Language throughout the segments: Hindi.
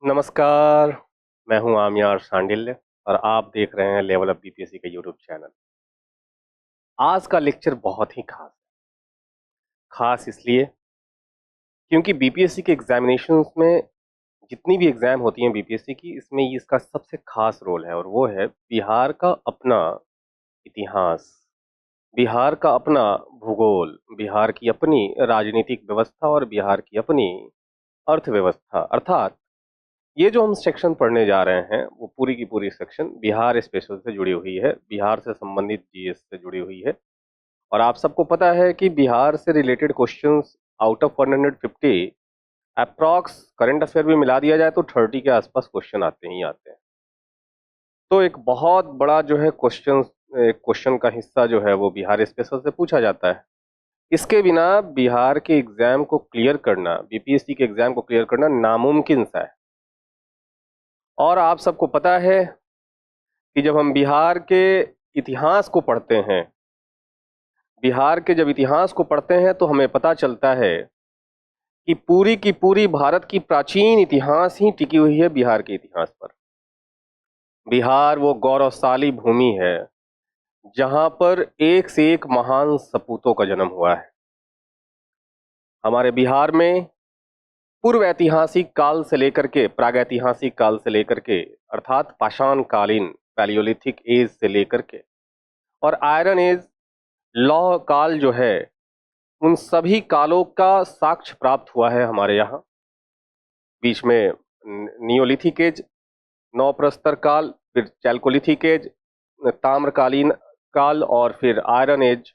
नमस्कार, मैं हूं आमियार सांडिल्य और आप देख रहे हैं लेवल अप बीपीएससी का यूट्यूब चैनल। आज का लेक्चर बहुत ही खास है। खास इसलिए क्योंकि बीपीएससी के एग्जामिनेशंस में जितनी भी एग्जाम होती हैं बीपीएससी की, इसमें ये इसका सबसे खास रोल है और वो है बिहार का अपना इतिहास, बिहार का अपना भूगोल, बिहार की अपनी राजनीतिक व्यवस्था और बिहार की अपनी अर्थव्यवस्था। अर्थात ये जो हम सेक्शन पढ़ने जा रहे हैं वो पूरी की पूरी सेक्शन बिहार स्पेशल से जुड़ी हुई है, बिहार से संबंधित जीएस से जुड़ी हुई है। और आप सबको पता है कि बिहार से related questions out of 150 approx current affair भी मिला दिया जाए तो 30 के आसपास क्वेश्चन आते ही आते हैं। तो एक बहुत बड़ा जो है क्वेश्चन का हिस्सा जो है वो बिहार स्पेशल से पूछा जाता है। इसके बिना बिहार के एग्जाम को क्लियर करना, बीपीएससी के एग्जाम को क्लियर करना नामुमकिन सा है। और आप सबको पता है कि जब हम बिहार के इतिहास को पढ़ते हैं, बिहार के जब इतिहास को पढ़ते हैं तो हमें पता चलता है कि पूरी की पूरी भारत की प्राचीन इतिहास ही टिकी हुई है बिहार के इतिहास पर। बिहार वो गौरवशाली भूमि है जहां पर एक से एक महान सपूतों का जन्म हुआ है। हमारे बिहार में पूर्व ऐतिहासिक काल से लेकर के प्रागैतिहासिक काल से लेकर के अर्थात पाषाण कालीन पैलियोलिथिक एज से लेकर के और आयरन एज लौह काल जो है, उन सभी कालों का साक्ष्य प्राप्त हुआ है हमारे यहाँ। बीच में नियोलिथिक एज, नवप्रस्तर काल, फिर चैल्कोलिथिक एज, ताम्रकालीन काल और फिर आयरन एज।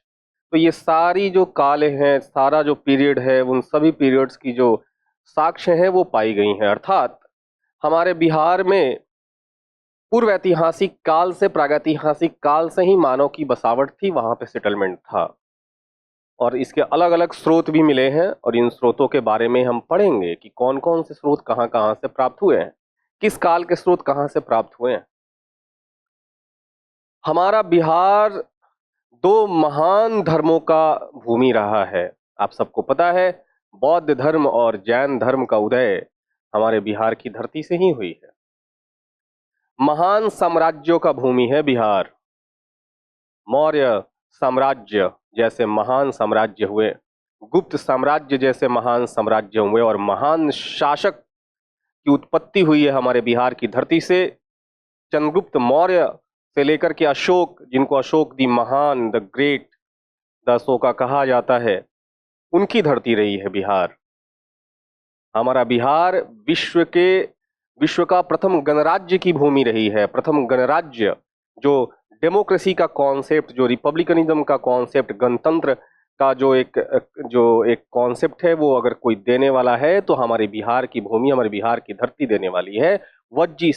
तो ये सारी जो काल हैं, सारा जो पीरियड है, उन सभी पीरियड्स की जो साक्ष्य हैं वो पाई गई हैं। अर्थात हमारे बिहार में पूर्व ऐतिहासिक काल से प्रागैतिहासिक काल से ही मानव की बसावट थी, वहां पे सेटलमेंट था। और इसके अलग अलग स्रोत भी मिले हैं और इन स्रोतों के बारे में हम पढ़ेंगे कि कौन कौन से स्रोत कहाँ कहाँ से प्राप्त हुए हैं, किस काल के स्रोत कहाँ से प्राप्त हुए हैं। हमारा बिहार दो महान धर्मों का भूमि रहा है। आप सबको पता है बौद्ध धर्म और जैन धर्म का उदय हमारे बिहार की धरती से ही हुई है। महान साम्राज्यों का भूमि है बिहार। मौर्य साम्राज्य जैसे महान साम्राज्य हुए, गुप्त साम्राज्य जैसे महान साम्राज्य हुए और महान शासक की उत्पत्ति हुई है हमारे बिहार की धरती से। चंद्रगुप्त मौर्य से लेकर के अशोक, जिनको अशोक दी महान, द ग्रेट, द अशोका कहा जाता है, उनकी धरती रही है बिहार। हमारा बिहार विश्व का प्रथम गणराज्य की भूमि रही है। प्रथम गणराज्य जो डेमोक्रेसी का कॉन्सेप्ट, जो रिपब्लिकनिज्म का कॉन्सेप्ट, गणतंत्र का जो एक कॉन्सेप्ट है, वो अगर कोई देने वाला है तो हमारे बिहार की भूमि, हमारे बिहार की धरती देने वाली है। वज्जी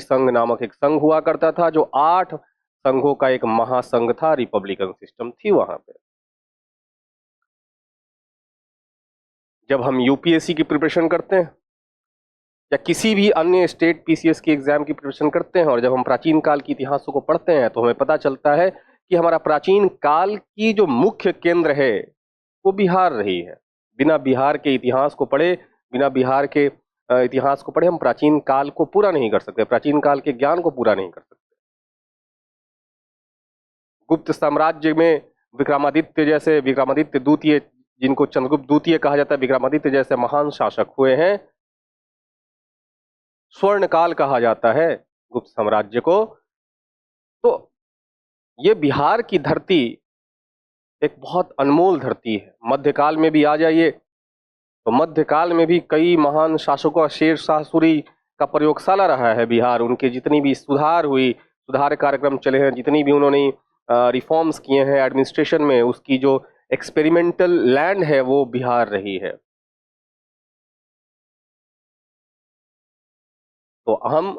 संघ नामक एक संघ हुआ करता था जो 8 संघों का एक महासंघ था, रिपब्लिकन सिस्टम थी वहां पे। जब हम यूपीएससी की प्रिपरेशन करते हैं या किसी भी अन्य स्टेट पीसीएस की एग्जाम की प्रिपरेशन करते हैं और जब हम प्राचीन काल के इतिहासों को पढ़ते हैं तो हमें पता चलता है कि हमारा प्राचीन काल की जो मुख्य केंद्र है वो बिहार रही है। बिना बिहार के इतिहास को पढ़े, बिना बिहार के इतिहास को पढ़े हम प्राचीन काल को पूरा नहीं कर सकते, प्राचीन काल के ज्ञान को पूरा नहीं कर सकते। गुप्त साम्राज्य में विक्रमादित्य द्वितीय, जिनको चंद्रगुप्त द्वितीय कहा जाता है, विक्रमादित्य जैसे महान शासक हुए हैं। स्वर्ण काल कहा जाता है गुप्त साम्राज्य को। तो ये बिहार की धरती एक बहुत अनमोल धरती है। मध्यकाल में भी आ जाइए तो मध्यकाल में भी कई महान शासकों, शेरशाह सूरी का प्रयोगशाला रहा है बिहार। उनके जितनी भी सुधार कार्यक्रम चले हैं, जितनी भी उन्होंने रिफॉर्म्स किए हैं एडमिनिस्ट्रेशन में, उसकी जो एक्सपेरिमेंटल लैंड है वो बिहार रही है। तो हम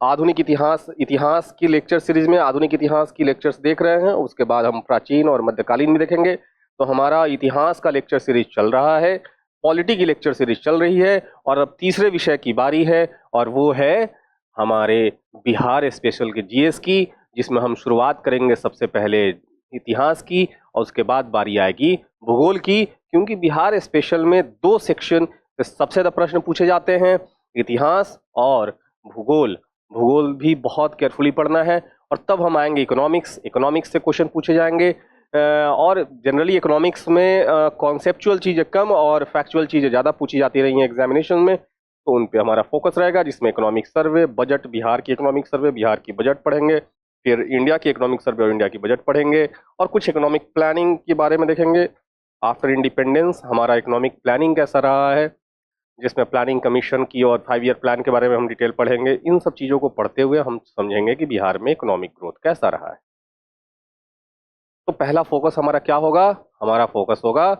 आधुनिक इतिहास की लेक्चर सीरीज में आधुनिक इतिहास की लेक्चर्स देख रहे हैं। उसके बाद हम प्राचीन और मध्यकालीन भी देखेंगे। तो हमारा इतिहास का लेक्चर सीरीज चल रहा है, पॉलिटी की लेक्चर सीरीज चल रही है और अब तीसरे विषय की बारी है और वो है हमारे बिहार स्पेशल के जीएस की, जिसमें हम शुरुआत करेंगे सबसे पहले इतिहास की, और उसके बाद बारी आएगी भूगोल की, क्योंकि बिहार स्पेशल में 2 सेक्शन सबसे ज्यादा प्रश्न पूछे जाते हैं, इतिहास और भूगोल। भूगोल भी बहुत केयरफुली पढ़ना है। और तब हम आएंगे इकोनॉमिक्स, इकोनॉमिक्स से क्वेश्चन पूछे जाएंगे। और जनरली इकोनॉमिक्स में कॉन्सेप्चुअल चीजें कम और फैक्चुअल चीजें ज्यादा पूछी जाती रही हैं एग्जामिनेशन में, तो उन पे हमारा फोकस रहेगा, जिसमें इकोनॉमिक सर्वे, बजट, बिहार की इकोनॉमिक सर्वे, बिहार की बजट पढ़ेंगे, फिर इंडिया की इकोनॉमिक सर्वे और इंडिया की बजट पढ़ेंगे, और कुछ इकोनॉमिक प्लानिंग के बारे में देखेंगे। आफ्टर इंडिपेंडेंस हमारा इकोनॉमिक प्लानिंग कैसा रहा है, जिसमें प्लानिंग कमीशन की और 5 ईयर प्लान के बारे में हम डिटेल पढ़ेंगे। इन सब चीजों को पढ़ते हुए हम समझेंगे कि बिहार में इकोनॉमिक ग्रोथ कैसा रहा है। तो पहला फोकस हमारा क्या होगा? हमारा फोकस होगा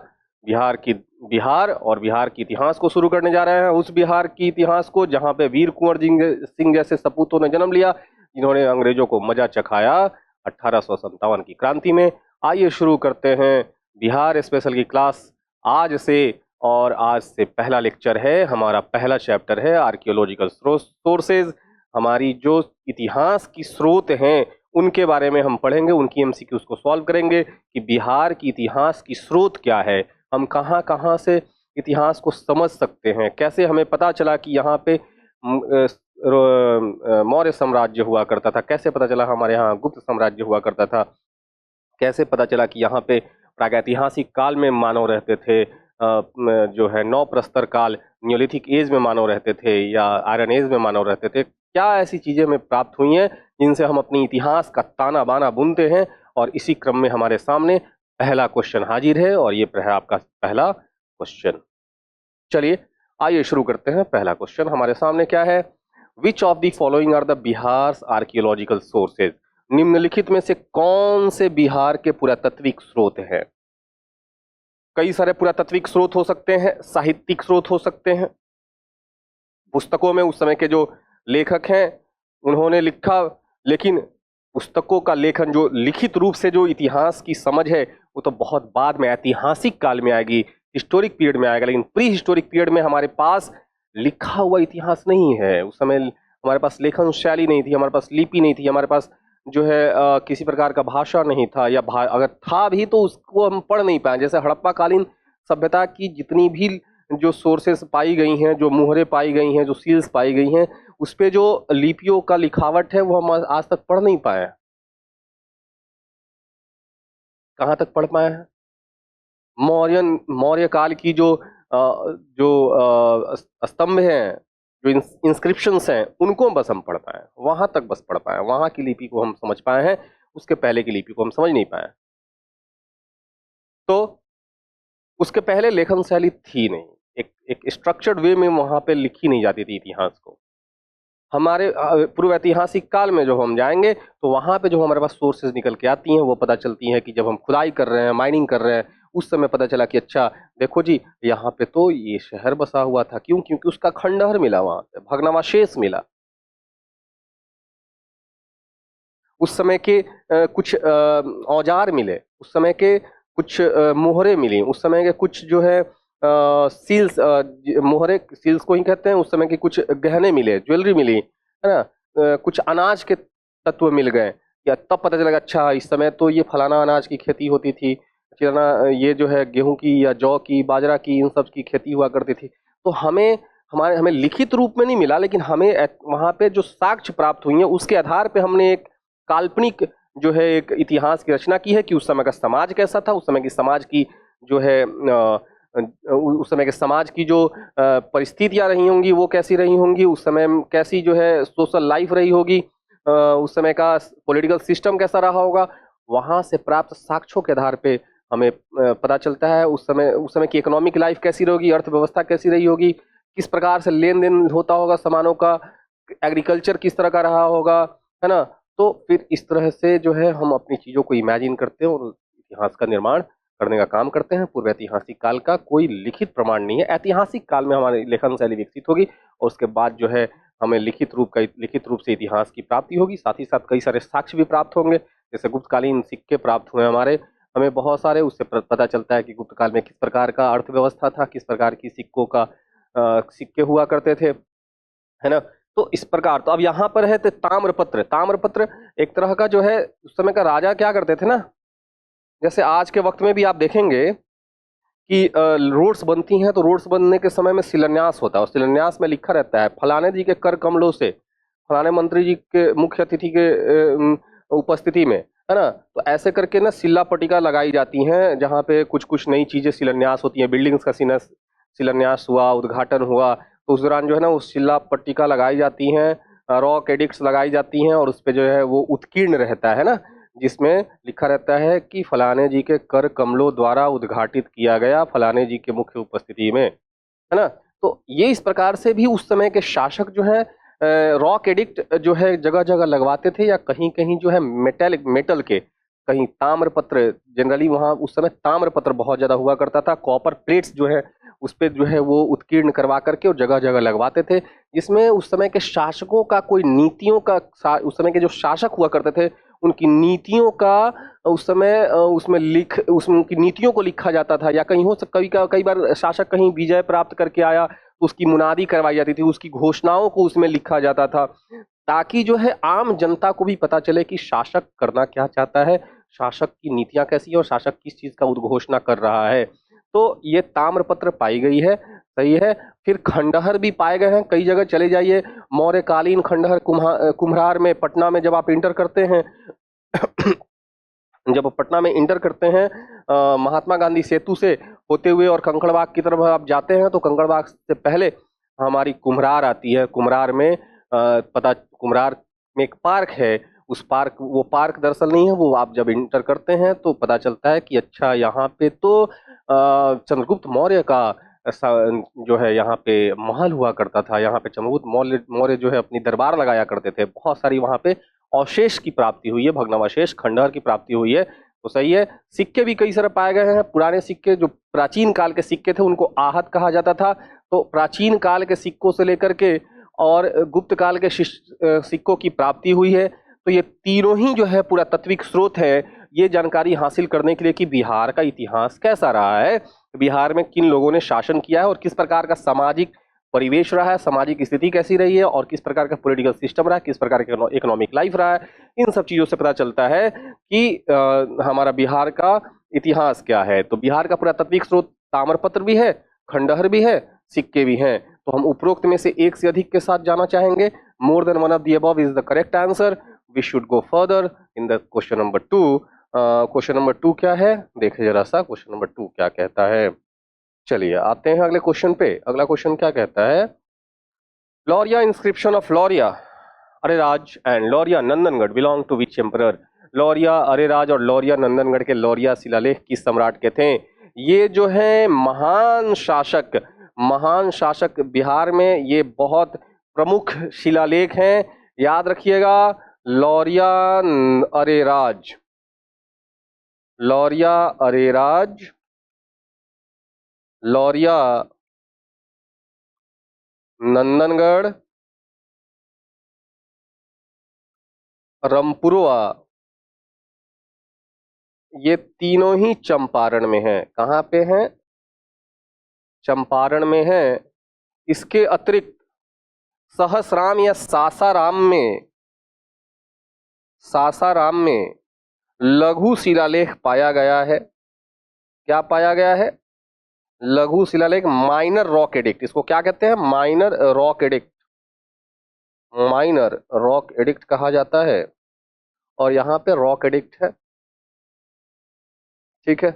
बिहार और बिहार के इतिहास को शुरू करने जा रहे हैं। उस बिहार की इतिहास को जहां पे वीर कुंवर सिंह जैसे सपूतों ने जन्म लिया, जिन्होंने अंग्रेजों को मजा चखाया 1857 की क्रांति में। आइए शुरू करते हैं बिहार स्पेशल की क्लास आज से। और आज से पहला लेक्चर है, हमारा पहला चैप्टर है आर्कियोलॉजिकल सोर्सेज। हमारी जो इतिहास की स्रोत हैं उनके बारे में हम पढ़ेंगे, उनकी एमसीक्यूज को सॉल्व करेंगे कि बिहार की इतिहास की स्रोत क्या है, हम कहाँ कहाँ से इतिहास को समझ सकते हैं, कैसे हमें पता चला कि यहाँ पे मौर्य साम्राज्य हुआ करता था, कैसे पता चला हमारे यहाँ गुप्त साम्राज्य हुआ करता था, कैसे पता चला कि यहाँ पे प्रागैतिहासिक काल में मानव रहते थे, जो है नौ प्रस्तर काल न्योलिथिक एज में मानव रहते थे या आयरन एज में मानव रहते थे। क्या ऐसी चीजें हमें प्राप्त हुई हैं जिनसे हम अपनी इतिहास का ताना बाना बुनते हैं। और इसी क्रम में हमारे सामने पहला क्वेश्चन हाजिर है, और ये है आपका पहला क्वेश्चन। चलिए आइए शुरू करते हैं। पहला क्वेश्चन हमारे सामने क्या है? Which of the following are the Bihar archaeological sources? निम्नलिखित में से कौन से बिहार के पुरातात्विक स्रोत हैं? कई सारे पुरातात्विक स्रोत हो सकते हैं, साहित्यिक स्रोत हो सकते हैं, पुस्तकों में उस समय के जो लेखक हैं उन्होंने लिखा, लेकिन पुस्तकों का लेखन जो लिखित रूप से जो इतिहास की समझ है वो तो बहुत बाद में ऐतिहासिक काल में आएगी, हिस्टोरिक पीरियड में आएगा। लेकिन प्री हिस्टोरिक पीरियड में हमारे पास लिखा हुआ इतिहास नहीं है। उस समय हमारे पास लेखन शैली नहीं थी, हमारे पास लिपि नहीं थी, हमारे पास जो है किसी प्रकार का भाषा नहीं था, या अगर था भी तो उसको हम पढ़ नहीं पाए। जैसे हड़प्पा कालीन सभ्यता की जितनी भी जो सोर्सेस पाई गई हैं, जो मुहरें पाई गई हैं, जो सील्स पाई गई हैं, उस पे जो लिपियों का लिखावट है वो हम आज तक पढ़ नहीं पाए हैं। कहाँ तक पढ़ पाए हैं? मौर्य काल की जो स्तंभ हैं, जो इंस्क्रिप्शंस हैं, उनको बस हम पढ़ पाए, वहां तक बस पढ़ पाए, वहां की लिपि को हम समझ पाए हैं, उसके पहले की लिपि को हम समझ नहीं पाए। तो उसके पहले लेखन शैली थी नहीं, एक स्ट्रक्चर्ड वे में वहां पे लिखी नहीं जाती थी इतिहास को। हमारे पूर्व ऐतिहासिक काल में जो हम जाएंगे तो वहां पे जो हमारे पास सोर्सेज निकल के आती हैं वो पता चलती हैं कि जब हम खुदाई कर रहे हैं, माइनिंग कर रहे हैं, उस समय पता चला कि अच्छा देखो जी यहाँ पे तो ये शहर बसा हुआ था। क्यों? क्योंकि उसका खंडहर मिला, वहां पे भग्नावशेष मिला। उस समय के कुछ औजार मिले, उस समय के कुछ मोहरे मिली, उस समय के कुछ जो है सील्स, मोहरे सील्स को ही कहते हैं। उस समय के कुछ गहने मिले, ज्वेलरी मिली, है ना, कुछ अनाज के तत्व मिल गए। या तब पता चला अच्छा इस समय तो ये फलाना अनाज की खेती होती थी, फलाना ये जो है गेहूं की या जौ की, बाजरा की, इन सब की खेती हुआ करती थी। तो हमें लिखित रूप में नहीं मिला, लेकिन हमें वहां पे जो साक्ष्य प्राप्त हुई है उसके आधार पे हमने एक काल्पनिक जो है एक इतिहास की रचना की है कि उस समय का समाज कैसा था, उस समय की समाज की जो है उस समय के समाज की जो परिस्थितियां रही होंगी वो कैसी रही होंगी, उस समय कैसी जो है सोशल लाइफ रही होगी, उस समय का पॉलिटिकल सिस्टम कैसा रहा होगा। वहां से प्राप्त साक्ष्यों के आधार पे हमें पता चलता है उस समय की इकोनॉमिक लाइफ कैसी रहोगी, अर्थव्यवस्था कैसी रही होगी, किस प्रकार से लेन देन होता होगा सामानों का, एग्रीकल्चर किस तरह का रहा होगा, है ना। तो फिर इस तरह से जो है हम अपनी चीजों को इमेजिन करते हैं और इतिहास का निर्माण करने का काम करते हैं। पूर्व ऐतिहासिक काल का कोई लिखित प्रमाण नहीं है, ऐतिहासिक काल में हमारी लेखन शैली विकसित होगी और उसके बाद जो है हमें लिखित रूप से इतिहास की प्राप्ति होगी। साथ ही साथ कई सारे साक्ष्य भी प्राप्त होंगे, जैसे गुप्तकालीन सिक्के प्राप्त हुए हमारे, हमें बहुत सारे, उससे पता चलता है कि गुप्त काल में किस प्रकार का अर्थव्यवस्था था, किस प्रकार की सिक्के हुआ करते थे, है ना। तो इस प्रकार, तो अब यहाँ पर है तो ताम्रपत्र एक तरह का जो है उस समय का राजा क्या करते थे ना, जैसे आज के वक्त में भी आप देखेंगे कि रोड्स बनती हैं तो रोड्स बनने के समय में शिलान्यास होता है, और शिलान्यास में लिखा रहता है फलाने जी के कर कमलों से, फलाने मंत्री जी के मुख्य अतिथि के उपस्थिति में, है ना। तो ऐसे करके ना शिला पट्टिका लगाई जाती हैं जहाँ पे कुछ कुछ नई चीजें शिलान्यास होती हैं, बिल्डिंग्स का शिलान्यास हुआ, उद्घाटन हुआ, तो उस दौरान जो है ना वो शिला पट्टिका लगाई जाती हैं, रॉक एडिक्ट्स लगाई जाती हैं, और उस पे जो है वो उत्कीर्ण रहता है ना, जिसमें लिखा रहता है कि फलाने जी के कर कमलों द्वारा उद्घाटित किया गया फलाने जी के मुख्य उपस्थिति में, है ना। तो ये इस प्रकार से भी उस समय के शासक जो है रॉक एडिक्ट जो है जगह जगह लगवाते थे, या कहीं कहीं जो है मेटल के कहीं ताम्रपत्र, जनरली वहाँ उस समय ताम्रपत्र बहुत ज्यादा हुआ करता था, कॉपर प्लेट्स जो है उस पे जो है वो उत्कीर्ण करवा करके और जगह जगह लगवाते थे, जिसमें उस समय के शासकों का कोई नीतियों का, उस समय के जो शासक हुआ करते थे उनकी नीतियों का उस समय उसमें उनकी नीतियों को लिखा जाता था, या कहीं कई बार शासक कहीं विजय प्राप्त करके आया तो उसकी मुनादी करवाई जाती थी, उसकी घोषणाओं को उसमें लिखा जाता था, ताकि जो है आम जनता को भी पता चले कि शासक करना क्या चाहता है, शासक की नीतियां कैसी है और शासक किस चीज का उद्घोषणा कर रहा है। तो ये ताम्रपत्र पाई गई है, सही है। फिर खंडहर भी पाए गए हैं, कई जगह चले जाइए, मौर्यकालीन खंडहर कुम्हार में, पटना में जब आप इंटर करते हैं जब पटना में इंटर करते हैं महात्मा गांधी सेतु से होते हुए और कंकड़बाग की तरफ आप जाते हैं, तो कंकड़बाग से पहले हमारी कुम्हरार आती है। कुम्हरार में कुम्हरार में एक पार्क है, वो पार्क दरअसल नहीं है, वो आप जब इंटर करते हैं तो पता चलता है कि अच्छा यहाँ पे तो चंद्रगुप्त मौर्य का जो है यहाँ पे महल हुआ करता था, यहाँ पे चंद्रगुप्त मौर्य जो है अपनी दरबार लगाया करते थे, बहुत सारी वहाँ पे अवशेष की प्राप्ति हुई है, भग्नावशेष खंडहर की प्राप्ति हुई है, तो सही है। सिक्के भी कई सारे पाए गए हैं, पुराने सिक्के जो प्राचीन काल के सिक्के थे उनको आहत कहा जाता था, तो प्राचीन काल के सिक्कों से लेकर के और गुप्त काल के सिक्कों की प्राप्ति हुई है। तो ये तीनों ही जो है पूरा तात्विक स्रोत है ये जानकारी हासिल करने के लिए कि बिहार का इतिहास कैसा रहा है, बिहार में किन लोगों ने शासन किया है और किस प्रकार का सामाजिक परिवेश रहा है, सामाजिक स्थिति कैसी रही है और किस प्रकार का पॉलिटिकल सिस्टम रहा है, किस प्रकार का इकोनॉमिक लाइफ रहा है। इन सब चीजों से पता चलता है कि हमारा बिहार का इतिहास क्या है। तो बिहार का पुरातात्विक स्रोत ताम्रपत्र भी है, खंडहर भी है, सिक्के भी हैं। तो हम उपरोक्त में से एक से अधिक के साथ जाना चाहेंगे। More than one of the above is the correct answer. We should go further in the question number 2। Question number 2 क्या है, देखिए जरा सा क्वेश्चन नंबर 2 क्या कहता है। चलिए आते हैं अगले क्वेश्चन पे। अगला क्वेश्चन क्या कहता है, Lauriya inscription of Lauriya Areraj and Lauriya Nandangarh belong to which emperor. Lauriya Areraj और लौरिया नंदनगढ़ के लौरिया शिलालेख किस सम्राट के थे। ये जो है महान शासक बिहार में ये बहुत प्रमुख शिलालेख हैं, याद रखिएगा। लौरिया अरेराज, लौरिया अरेराज, लौरिया नंदनगढ़, रंपुरवा, ये तीनों ही चंपारण में हैं। कहाँ पे हैं, चंपारण में हैं। इसके अतिरिक्त सहसराम या सासाराम में लघु शिलालेख पाया गया है। क्या पाया गया है, लघु शिलालेख, माइनर रॉक एडिक्ट। इसको क्या कहते हैं, minor rock edict, minor rock edict कहा जाता है। और यहाँ पे रॉक एडिक्ट है, ठीक है।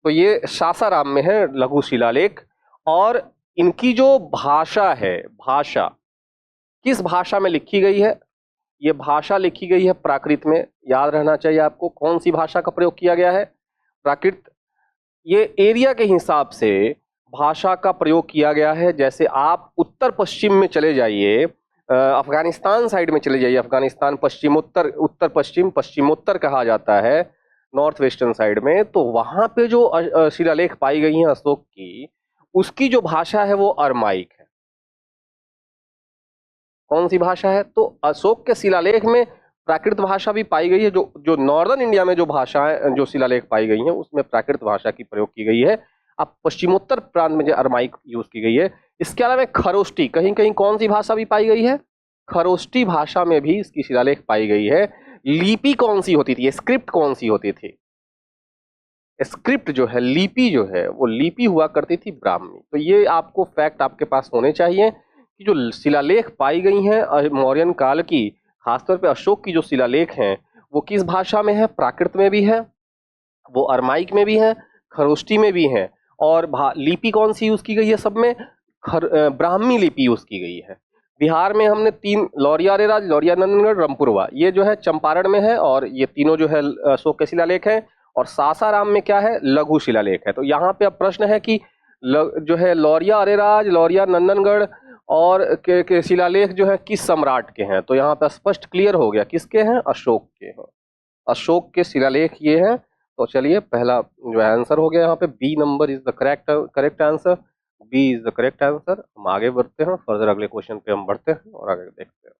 तो ये सासाराम में है लघु शिलालेख। और इनकी जो भाषा है, भाषा किस भाषा में लिखी गई है, ये भाषा लिखी गई है प्राकृत में। याद रहना चाहिए आपको कौन सी भाषा का प्रयोग किया गया है, प्राकृत। ये एरिया के हिसाब से भाषा का प्रयोग किया गया है। जैसे आप उत्तर पश्चिम में चले जाइए, अफगानिस्तान साइड में चले जाइए, अफगानिस्तान पश्चिमोत्तर, उत्तर पश्चिम, पश्चिमोत्तर कहा जाता है नॉर्थ वेस्टर्न साइड में। तो वहां पे जो शिलालेख पाई गई हैं अशोक की, उसकी जो भाषा है वो अरमाइक है। कौन सी भाषा है, तो अशोक के शिलालेख में प्राकृत भाषा भी पाई गई है। जो नॉर्दर्न इंडिया में जो भाषाएं, जो शिलालेख पाई गई हैं उसमें प्राकृत भाषा की प्रयोग की गई है। अब पश्चिमोत्तर प्रांत में जो अरमाइक यूज की गई है। इसके अलावा खरोष्टी, कहीं कहीं कौन सी भाषा भी पाई गई है, खरोष्टी भाषा में भी इसकी शिलालेख पाई गई है। लिपि कौन सी होती थी, स्क्रिप्ट कौन सी होती थी, स्क्रिप्ट जो है, लिपि जो है, वो लिपि हुआ करती थी ब्राह्मी। तो ये आपको फैक्ट आपके पास होने चाहिए कि जो शिलालेख पाई गई हैं मौर्यन काल की, खासतौर पे अशोक की जो शिलालेख हैं, वो किस भाषा में है? प्राकृत में भी है, वो अरमाइक में भी है, खरोष्टी में भी है, और लिपि कौन सी यूज की गई है सब में? ब्राह्मी लिपि यूज की गई है। बिहार में हमने 3, लौरिया अरेराज, लौरिया नंदनगढ़, रामपुरवा, ये जो है चंपारण में है, और ये तीनों जो है अशोक के शिलालेख हैं। और सासाराम में क्या है? लघु शिलालेख है। तो यहाँ पे अब प्रश्न है कि जो है लौरिया अरेराज, लौरिया नंदनगढ़ और के शिलालेख जो है किस सम्राट के हैं? तो यहाँ पे स्पष्ट क्लियर हो गया, किसके हैं? अशोक के हैं। अशोक के शिलालेख ये हैं। तो चलिए पहला जो है आंसर हो गया, यहाँ पे B number is the correct answer. B is the correct answer. हम आगे बढ़ते हैं, फर्दर अगले क्वेश्चन पे हम बढ़ते हैं और आगे देखते हैं।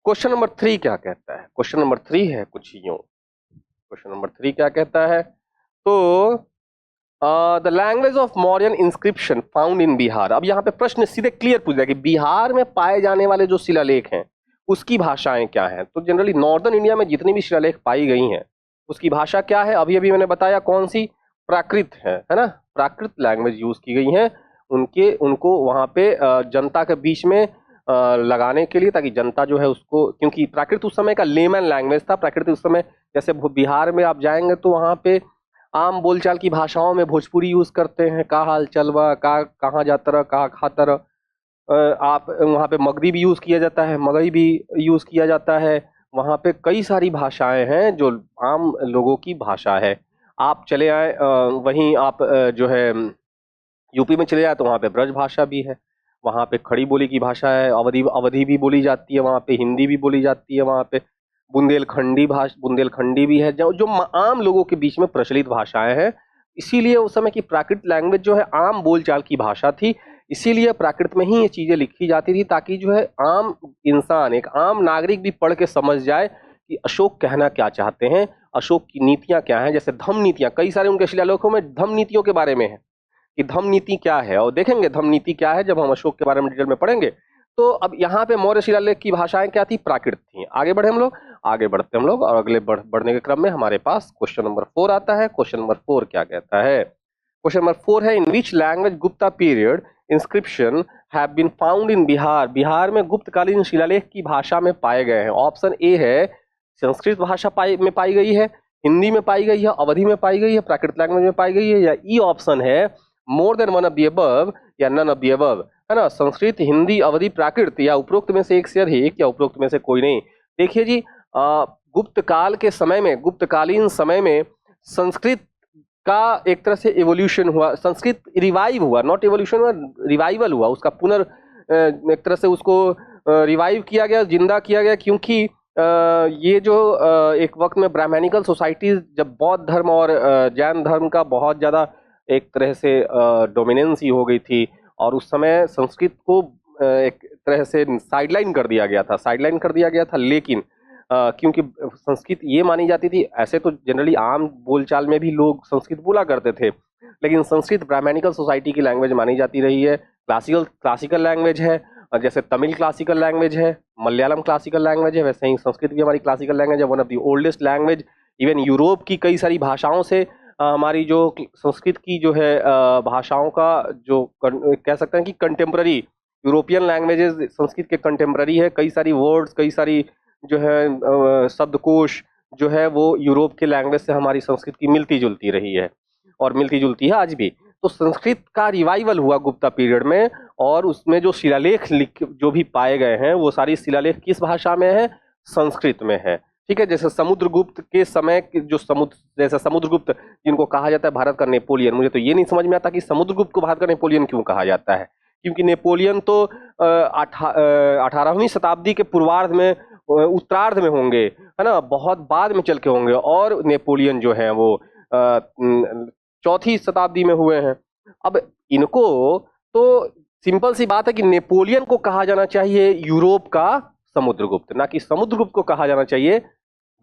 क्वेश्चन नंबर 3 क्या कहता है? क्वेश्चन नंबर 3 है कुछ यूं। क्वेश्चन नंबर 3 क्या कहता है? तो the language of Mauryan inscription found in Bihar. अब यहाँ पे प्रश्न सीधे क्लियर पूछ रहा है कि बिहार में पाए जाने वाले जो शिलालेख हैं उसकी भाषाएं क्या हैं? तो जनरली नॉर्दर्न इंडिया में जितनी भी शिलालेख पाई गई हैं उसकी भाषा क्या है? अभी अभी मैंने बताया कौन सी? प्राकृत है ना? प्राकृत लैंग्वेज यूज की गई है उनको वहां पे जनता के बीच में लगाने के लिए, ताकि जनता जो है उसको, क्योंकि प्राकृत उस समय का लेमन लैंग्वेज था। प्राकृत उस समय, जैसे बिहार में आप जाएंगे तो वहां पे आम बोलचाल की भाषाओं में भोजपुरी यूज करते हैं, का हाल चलवा, का कहाँ जातर, कहाँ खातर। आप वहाँ पे मगधी भी यूज किया जाता है, मगही भी यूज किया जाता है। वहाँ पे कई सारी भाषाएं हैं जो आम लोगों की भाषा है। आप चले आए वहीं आप जो है यूपी में चले जाए तो वहाँ पे ब्रज भाषा भी है, वहाँ पे खड़ी बोली की भाषा है, अवधी अवधी भी बोली जाती है, वहाँ पे हिंदी भी बोली जाती है, वहाँ पे बुंदेलखंडी भी है, जो आम लोगों के बीच में प्रचलित भाषाएं हैं। इसीलिए उस समय की प्राकृत लैंग्वेज जो है आम बोलचाल की भाषा थी। इसीलिए प्राकृत में ही ये चीजें लिखी जाती थी, ताकि जो है आम इंसान, एक आम नागरिक भी पढ़ के समझ जाए कि अशोक कहना क्या चाहते हैं, अशोक की नीतियां क्या हैं। जैसे धम्म नीतियां, कई सारे उनके शिलालेखों में धम्म नीतियों के बारे में है कि धम्म नीति क्या है, और देखेंगे धम्म नीति क्या है जब हम अशोक के बारे में डिटेल में पढ़ेंगे। तो अब यहाँ पे मौर्य शिलालेख की भाषाएं क्या थी? प्राकृत थी। आगे बढ़े हम लोग, आगे बढ़ते हम लोग, और अगले बढ़ने के क्रम में हमारे पास क्वेश्चन नंबर 4 आता है। क्वेश्चन नंबर 4 क्या कहता है? क्वेश्चन नंबर 4 है, in which language Gupta period inscription have been found in Bihar. Bihar में गुप्तकालीन शिलालेख की भाषा में पाए गए हैं। ऑप्शन ए है संस्कृत भाषा में पाई गई है, हिंदी में पाई गई है, अवधी में पाई गई है, प्राकृत लैंग्वेज में पाई गई है, या ई ऑप्शन है मोर than one of the above या नन ऑफ द अबव, है ना? संस्कृत, हिंदी, अवधी, प्राकृत, या उपरोक्त में से एक से अधिक, या उपरोक्त में से कोई नहीं। देखिए जी, गुप्त काल के समय में, गुप्तकालीन समय में संस्कृत का एक तरह से एवोल्यूशन हुआ, संस्कृत रिवाइव हुआ, नॉट एवोल्यूशन हुआ, रिवाइवल हुआ, उसका एक तरह से उसको रिवाइव किया गया, जिंदा किया गया। क्योंकि ये जो एक वक्त में ब्राह्मणिकल सोसाइटीज, जब बौद्ध धर्म और जैन धर्म का बहुत ज़्यादा एक तरह से डोमिनेंस ही हो गई थी, और उस समय संस्कृत को एक तरह से साइडलाइन कर दिया गया था। लेकिन क्योंकि संस्कृत ये मानी जाती थी, ऐसे तो जनरली आम बोलचाल में भी लोग संस्कृत बोला करते थे, लेकिन संस्कृत ब्राह्मणिकल सोसाइटी की लैंग्वेज मानी जाती रही है, क्लासिकल लैंग्वेज है। और जैसे तमिल क्लासिकल लैंग्वेज है, मलयालम क्लासिकल लैंग्वेज है, वैसे ही संस्कृत भी हमारी क्लासिकल लैंग्वेज है, one of the oldest language. Even Europe की कई सारी भाषाओं से हमारी जो संस्कृत की जो है भाषाओं का जो कह सकते हैं कि कंटेम्प्ररी यूरोपियन लैंग्वेजेस संस्कृत के कंटेम्प्ररी है। कई सारी वर्ड्स, कई सारी जो है शब्दकोश जो है वो यूरोप के लैंग्वेज से हमारी संस्कृत की मिलती जुलती रही है, और मिलती जुलती है आज भी। तो संस्कृत का रिवाइवल हुआ गुप्ता पीरियड में, और उसमें जो शिलालेख जो भी पाए गए हैं वो सारी शिलालेख किस भाषा में है? संस्कृत में है। ठीक है, जैसे समुद्रगुप्त के समय जो जैसे समुद्रगुप्त जिनको कहा जाता है भारत का नेपोलियन, मुझे तो ये नहीं समझ में आता कि समुद्रगुप्त को भारत का नेपोलियन क्यों कहा जाता है, क्योंकि नेपोलियन तो 18वीं शताब्दी के पूर्वार्ध में, उत्तरार्ध में होंगे, है ना, बहुत बाद में चल के होंगे, और नेपोलियन जो है वो 4वीं शताब्दी में हुए हैं। अब इनको तो सिंपल सी बात है कि नेपोलियन को कहा जाना चाहिए यूरोप का समुद्रगुप्त, ना कि समुद्रगुप्त को कहा जाना चाहिए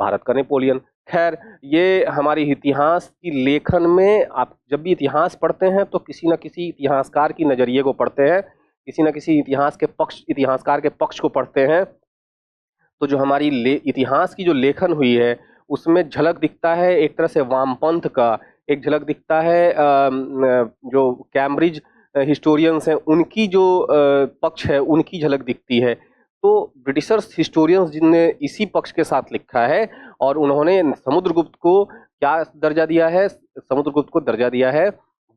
भारत का नेपोलियन। खैर, ये हमारी इतिहास की लेखन में, आप जब भी इतिहास पढ़ते हैं तो किसी न किसी इतिहासकार की नजरिए को पढ़ते हैं, किसी न किसी इतिहासकार के पक्ष को पढ़ते हैं। तो जो हमारी इतिहास की जो लेखन हुई है उसमें झलक दिखता है एक तरह से वामपंथ का, एक झलक दिखता है जो कैम्ब्रिज हिस्टोरियंस हैं उनकी जो पक्ष है उनकी झलक दिखती है। तो ब्रिटिशर्स हिस्टोरियंस जिनने इसी पक्ष के साथ लिखा है और उन्होंने समुद्रगुप्त को क्या दर्जा दिया है, समुद्रगुप्त को दर्जा दिया है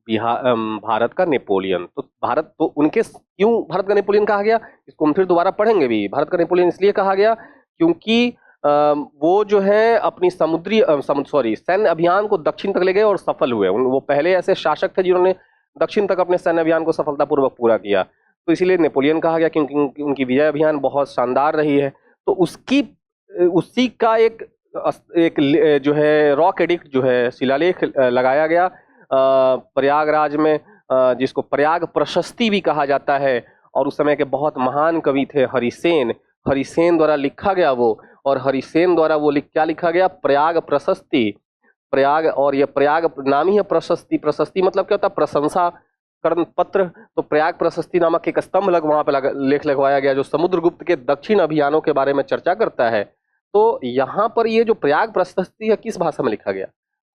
भारत का नेपोलियन। तो भारत तो उनके क्यों भारत का नेपोलियन कहा गया, इसको हम फिर दोबारा पढ़ेंगे भी। भारत का नेपोलियन इसलिए कहा गया क्योंकि वो जो है अपनी सैन्य अभियान को दक्षिण तक ले गए और सफल हुए। वो पहले ऐसे शासक थे जिन्होंने दक्षिण तक अपने सैन्य अभियान को सफलतापूर्वक पूरा किया, तो इसीलिए नेपोलियन कहा गया क्योंकि उनकी विजय अभियान बहुत शानदार रही है। तो उसी का एक जो है रॉक एडिक्ट जो है शिलालेख लगाया गया प्रयागराज में, जिसको प्रयाग प्रशस्ति भी कहा जाता है। और उस समय के बहुत महान कवि थे हरिसेन द्वारा लिखा गया वो, और हरिसेन द्वारा वो क्या लिखा गया, प्रयाग प्रशस्ति। प्रयाग, और ये प्रयाग नाम ही है प्रशस्ति। प्रशस्ति मतलब क्या होता है, प्रशंसा कर्ण पत्र। तो प्रयाग प्रशस्ति नामक एक स्तंभ वहां पे लेख लगवाया गया जो समुद्रगुप्त के दक्षिण अभियानों के बारे में चर्चा करता है। तो यहाँ पर ये जो प्रयाग प्रशस्ति है किस भाषा में लिखा गया,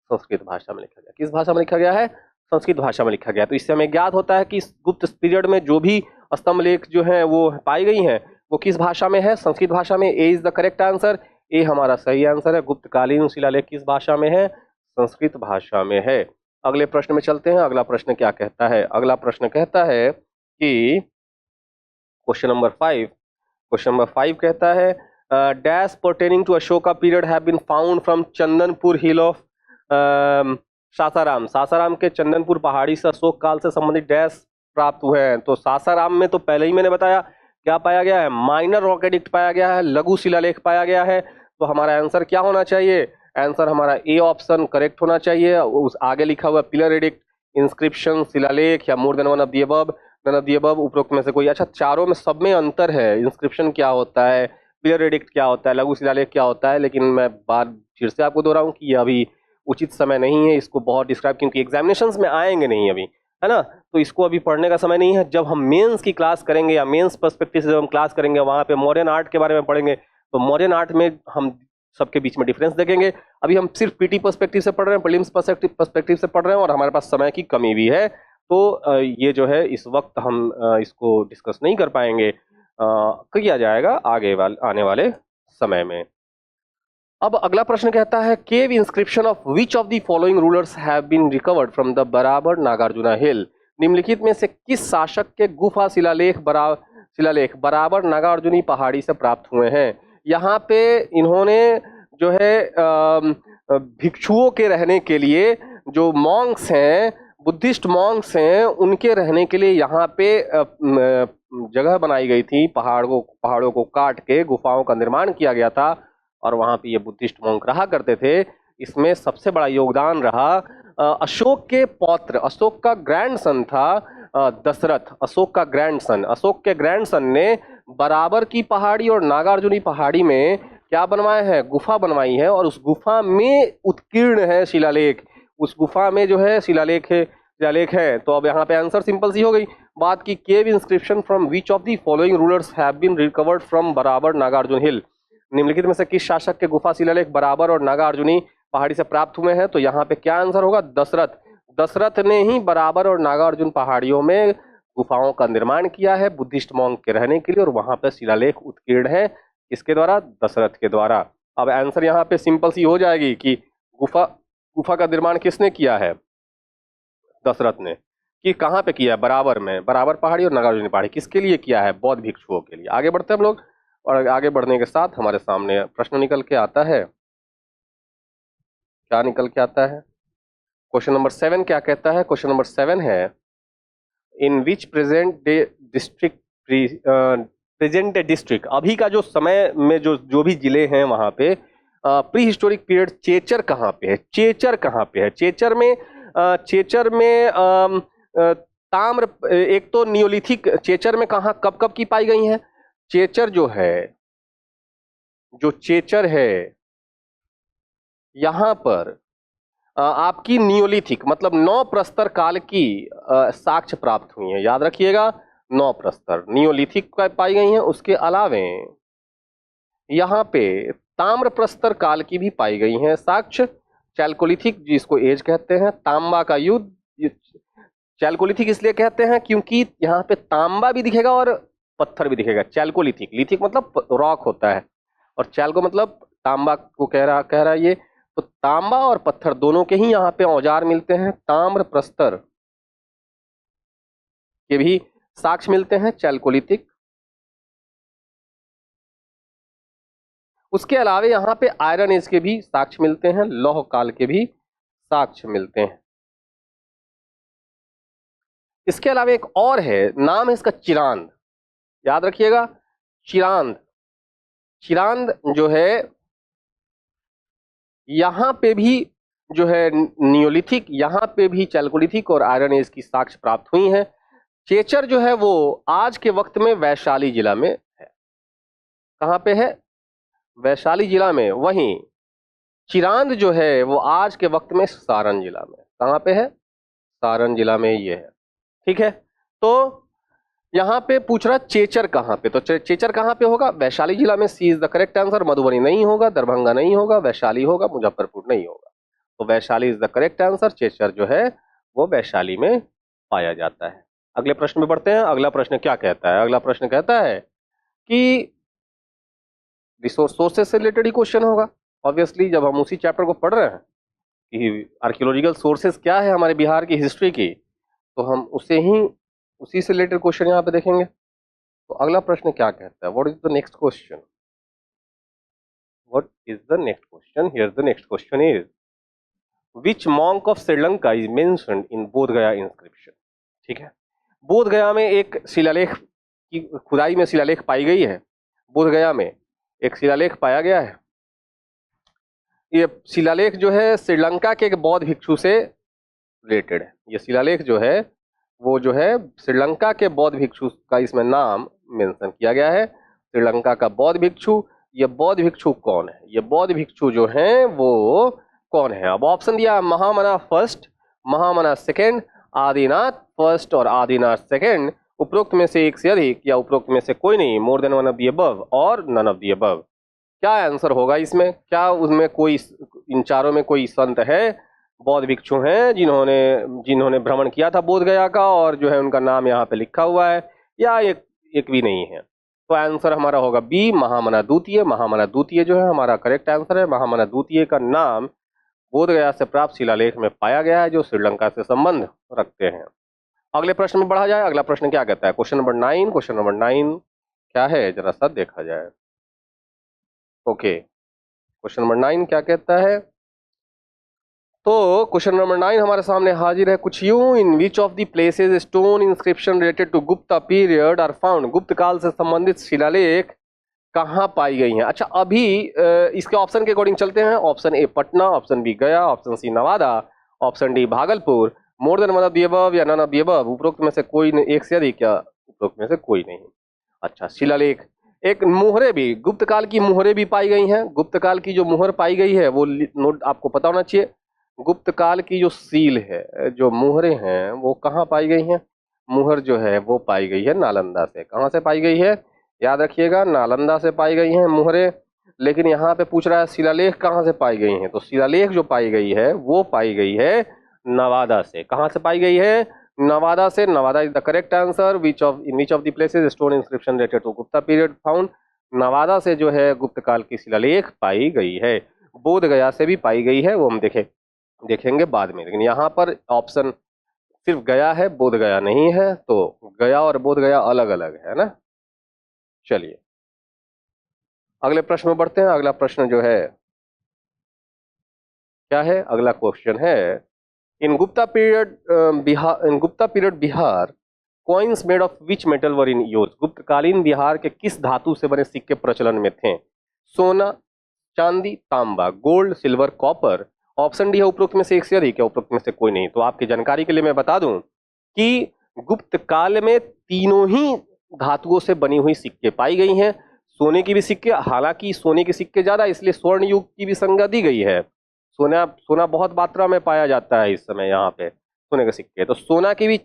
संस्कृत भाषा में लिखा गया। किस भाषा में लिखा गया है, संस्कृत भाषा में लिखा गया। तो इससे हमें ज्ञात होता है कि गुप्त पीरियड में जो भी स्तंभ लेख जो है वो पाई गई हैं वो किस भाषा में है, संस्कृत भाषा में। ए इज द करेक्ट आंसर, ए हमारा सही आंसर है। गुप्तकालीन शिलालेख किस भाषा में है, संस्कृत भाषा में है। अगले प्रश्न में चलते हैं। अगला प्रश्न क्या कहता है, अगला प्रश्न कहता है कि क्वेश्चन नंबर 5 कहता है dash pertaining to Ashoka period have been found from Chandanpur hill of Sasaram. Sasaram के चंदनपुर पहाड़ी से अशोक काल से संबंधित डैश प्राप्त हुए हैं। तो सासाराम में तो पहले ही मैंने बताया क्या पाया गया है, माइनर रॉक एडिक्ट पाया गया है, लघु शिलालेख पाया गया है। तो हमारा आंसर क्या होना चाहिए, आंसर हमारा ए ऑप्शन करेक्ट होना चाहिए। उस आगे लिखा हुआ पिलर एडिक्ट, इंस्क्रिप्शन, शिलालेख या more than one of the above, none of the above, उपरोक्त में से कोई। अच्छा, चारों में सब में अंतर है। इंस्क्रिप्शन क्या होता है, पिलर एडिक्ट क्या होता है, लघु शिलालेख क्या होता है। लेकिन मैं बार फिर से आपको दोहराऊं कि अभी उचित समय नहीं है इसको बहुत डिस्क्राइब, क्योंकि एग्जामिनेशंस में आएंगे नहीं अभी, है ना। तो इसको अभी पढ़ने का समय नहीं है। जब हम मेंस की क्लास करेंगे या मेंस पर्सपेक्टिव से जब हम क्लास करेंगे वहां पे मॉडर्न आर्ट के बारे में पढ़ेंगे, तो मॉडर्न आर्ट में हम सबके बीच में डिफरेंस देखेंगे। अभी हम सिर्फ पीटी पर्सपेक्टिव से पढ़ रहे हैं, प्रीलिम्स पर्सपेक्टिव से पढ़ रहे हैं, और हमारे पास समय की कमी भी है। तो ये जो है इस वक्त हम इसको डिस्कस नहीं कर पाएंगे, किया जाएगा आने वाले समय में। अब अगला प्रश्न कहता है cave inscription of which of the following rulers have been recovered from the Barabar Nagarjuna हिल। निम्नलिखित में से किस शासक के गुफा शिलालेख बराबर नागार्जुनी पहाड़ी से प्राप्त हुए हैं। यहाँ पे इन्होंने जो है भिक्षुओं के रहने के लिए, जो मॉन्क्स हैं, बुद्धिस्ट मॉन्क्स हैं, उनके रहने के लिए यहाँ पे जगह बनाई गई थी। पहाड़ों को काट के गुफाओं का निर्माण किया गया था और वहाँ पे ये बुद्धिस्ट मॉन्क रहा करते थे। इसमें सबसे बड़ा योगदान रहा अशोक के पौत्र, अशोक का ग्रैंडसन था दशरथ। अशोक के ग्रैंडसन ने बराबर की पहाड़ी और नागार्जुनी पहाड़ी में क्या बनवाए हैं, गुफा बनवाई है, और उस गुफा में उत्कीर्ण है शिलालेख। उस गुफा में जो है शिलालेख है। तो अब यहाँ पे आंसर सिंपल सी हो गई बात की, cave inscription from which of the following rulers have been recovered from Barabar Nagarjun हिल। निम्नलिखित में से किस शासक के गुफा शिलालेख बराबर और नागार्जुनी पहाड़ी से प्राप्त हुए हैं। तो यहाँ पे क्या आंसर होगा, दशरथ ने ही बराबर और नागार्जुन पहाड़ियों में गुफाओं का निर्माण किया है बुद्धिस्ट मॉन्क के रहने के लिए, और वहां पे शिलालेख उत्कीर्ण है इसके द्वारा, दशरथ के द्वारा। अब आंसर यहाँ पे सिंपल सी हो जाएगी कि गुफा का निर्माण किसने किया है, दशरथ ने। कि कहाँ पे किया है, बराबर में, बराबर पहाड़ी और नागार्जुनी पहाड़ी किसके लिए किया है, बौद्ध भिक्षुओं के लिए। आगे बढ़ते हैं हम लोग, और आगे बढ़ने के साथ हमारे सामने प्रश्न निकल के आता है। क्या निकल के आता है, क्वेश्चन नंबर 7 क्या कहता है। क्वेश्चन नंबर 7 है in which present day district, अभी का जो समय में जो भी जिले हैं वहां पे प्री हिस्टोरिक पीरियड चेचर कहाँ पे है, चेचर में ताम्र, एक तो नियोलिथिक चेचर में कहाँ कब की पाई गई हैं। चेचर है यहां पर आपकी नियोलिथिक मतलब 9 प्रस्तर काल की साक्ष्य प्राप्त हुई है। याद रखिएगा 9 प्रस्तर नियोलिथिक पाई गई हैं। उसके अलावे यहाँ पे ताम्र प्रस्तर काल की भी पाई गई हैं साक्ष्य। चैल्कोलिथिक जिसको एज कहते हैं, तांबा का युद्ध। चैल्कोलिथिक इसलिए कहते हैं क्योंकि यहाँ पे तांबा भी दिखेगा और पत्थर भी दिखेगा। चैल्कोलिथिक, लिथिक मतलब रॉक होता है और चैल्को मतलब तांबा को कह रहा है ये। तो तांबा और पत्थर दोनों के ही यहाँ पे औजार मिलते हैं। ताम्र प्रस्तर के भी साक्ष्य मिलते हैं चैल्कोलिथिक। उसके अलावा यहाँ पे आयरन एज के भी साक्ष्य मिलते हैं, लौह काल के भी साक्ष्य मिलते हैं। इसके अलावा एक और है, नाम है इसका चिरांद, याद रखिएगा चिरांद। चिरांद जो है यहां पे भी जो है नियोलिथिक, यहां पे भी चैल्कोलिथिक और आयरन एज की साक्ष्य प्राप्त हुई हैं। चेचर जो है वो आज के वक्त में वैशाली जिला में है। कहां पे है? वैशाली जिला में। वहीं चिरांद जो है वो आज के वक्त में सारण जिला में। कहां पे है? सारण जिला में ये है। ठीक है, तो यहां पे पूछ रहा चेचर कहां पे, तो चेचर कहां पे होगा? वैशाली जिला में। C is the correct answer. Madhubani नहीं होगा, दरभंगा नहीं होगा, वैशाली होगा, मुजफ्फरपुर नहीं होगा। तो Vaishali is the correct answer. Chechar जो है वो वैशाली में पाया जाता है। अगले प्रश्न में बढ़ते हैं। अगला प्रश्न क्या कहता है? अगला प्रश्न कहता है कि रिसोर्स सोर्सेस से रिलेटेड ही क्वेश्चन होगा ऑब्वियसली, जब हम उसी चैप्टर को पढ़ रहे हैं कि आर्कियोलॉजिकल सोर्सेस क्या है हमारे बिहार की हिस्ट्री की, तो हम उसी से रिलेटेड क्वेश्चन यहाँ पे देखेंगे। तो अगला प्रश्न क्या कहता है? What is the next question? What is the next question? Here the next question is which monk of Sri Lanka is mentioned in बोध गया इंस्क्रिप्शन। ठीक है, बोध गया में एक शिलालेख की खुदाई में शिलालेख पाई गई है। बोध गया में एक शिलालेख पाया गया है। ये शिलालेख जो है श्रीलंका के एक बौद्ध भिक्षु से रिलेटेड है। ये शिलालेख जो है वो जो है श्रीलंका के बौद्ध भिक्षु का इसमें नाम मेंशन किया गया है। श्रीलंका का बौद्ध भिक्षु। ये बौद्ध भिक्षु कौन है? ये बौद्ध भिक्षु जो हैं वो कौन है? अब ऑप्शन दिया महामना फर्स्ट, महामना सेकेंड, आदिनाथ फर्स्ट और आदिनाथ सेकेंड। उपरोक्त में से एक से अधिक या उपरोक्त में से कोई नहीं, मोर than one of the above और नन ऑफ द अबव। क्या आंसर होगा इसमें? क्या उसमें कोई, इन चारों में कोई संत है, बौद्ध भिक्षु हैं जिन्होंने भ्रमण किया था बोध गया का और जो है उनका नाम यहाँ पे लिखा हुआ है, या एक भी नहीं है? तो आंसर हमारा होगा बी, महामना द्वितीय। महामना द्वितीय जो है हमारा करेक्ट आंसर है। महामना द्वितीय का नाम बोध गया से प्राप्त शिलालेख में पाया गया है जो श्रीलंका से संबंध रखते हैं। अगले प्रश्न में बढ़ा जाए। अगला प्रश्न क्या कहता है? Question number 9। क्वेश्चन नंबर 9 क्या है जरा सा देखा जाए। ओके, क्वेश्चन नंबर 9 क्या कहता है? तो क्वेश्चन नंबर 9 हमारे सामने हाजिर है कुछ यूं, in which of the places stone inscription related to Gupta period are found. गुप्त काल से संबंधित शिलालेख कहाँ पाई गई हैं? अच्छा, अभी इसके ऑप्शन के अकॉर्डिंग चलते हैं। Option A Patna, option B Gaya, option C Nawada, option D Bhagalpur. More than one of the above या नन ऑफ द अबव। उपरोक्त में से कोई एक से अधिक या उपरोक्त में से कोई नहीं। अच्छा, शिलालेख, एक मुहरे भी, गुप्त काल की मुहरे भी पाई गई हैं। गुप्त काल की जो मुहर पाई गई है वो नोट आपको पता होना चाहिए। गुप्त काल की जो सील है, जो मुहरे हैं, वो कहाँ पाई गई हैं? मुहर जो है वो पाई गई है नालंदा से। कहाँ से पाई गई है? याद रखिएगा, नालंदा से पाई गई हैं मुहरे। लेकिन यहाँ पे पूछ रहा है शिलालेख कहाँ से पाई गई हैं, तो शिलालेख जो पाई गई है वो पाई गई है नवादा से। कहाँ से पाई गई है? नवादा से। Nawada is the correct answer. In which of the places stone inscription related to Gupta period found. Nawada से जो है गुप्त काल की शिलालेख पाई गई है। बोध गया से भी पाई गई है, वो हम देखेंगे बाद में। लेकिन यहाँ पर ऑप्शन सिर्फ गया है, बोध गया नहीं है, तो गया और बोध गया अलग अलग है ना। चलिए अगले प्रश्न में बढ़ते हैं। अगला प्रश्न जो है क्या है? अगला क्वेश्चन है in Gupta period Bihar coins made of which metal were in use. गुप्तकालीन बिहार के किस धातु से बने सिक्के प्रचलन में थे? सोना, चांदी, तांबा, gold, silver, copper. Option D है उपरोक्त में से एक से अधिक या उपरोक्त में से कोई नहीं। तो आपकी जानकारी के लिए मैं बता दूं कि गुप्त काल में तीनों ही धातुओं से बनी हुई सिक्के पाई गई हैं। सोने की भी सिक्के, हालांकि सोने के सिक्के ज्यादा, इसलिए स्वर्ण युग की भी संज्ञा दी गई है। सोना बहुत मात्रा में पाया जाता है इस समय यहाँ पे, सोने के सिक्के। तो सोना के भी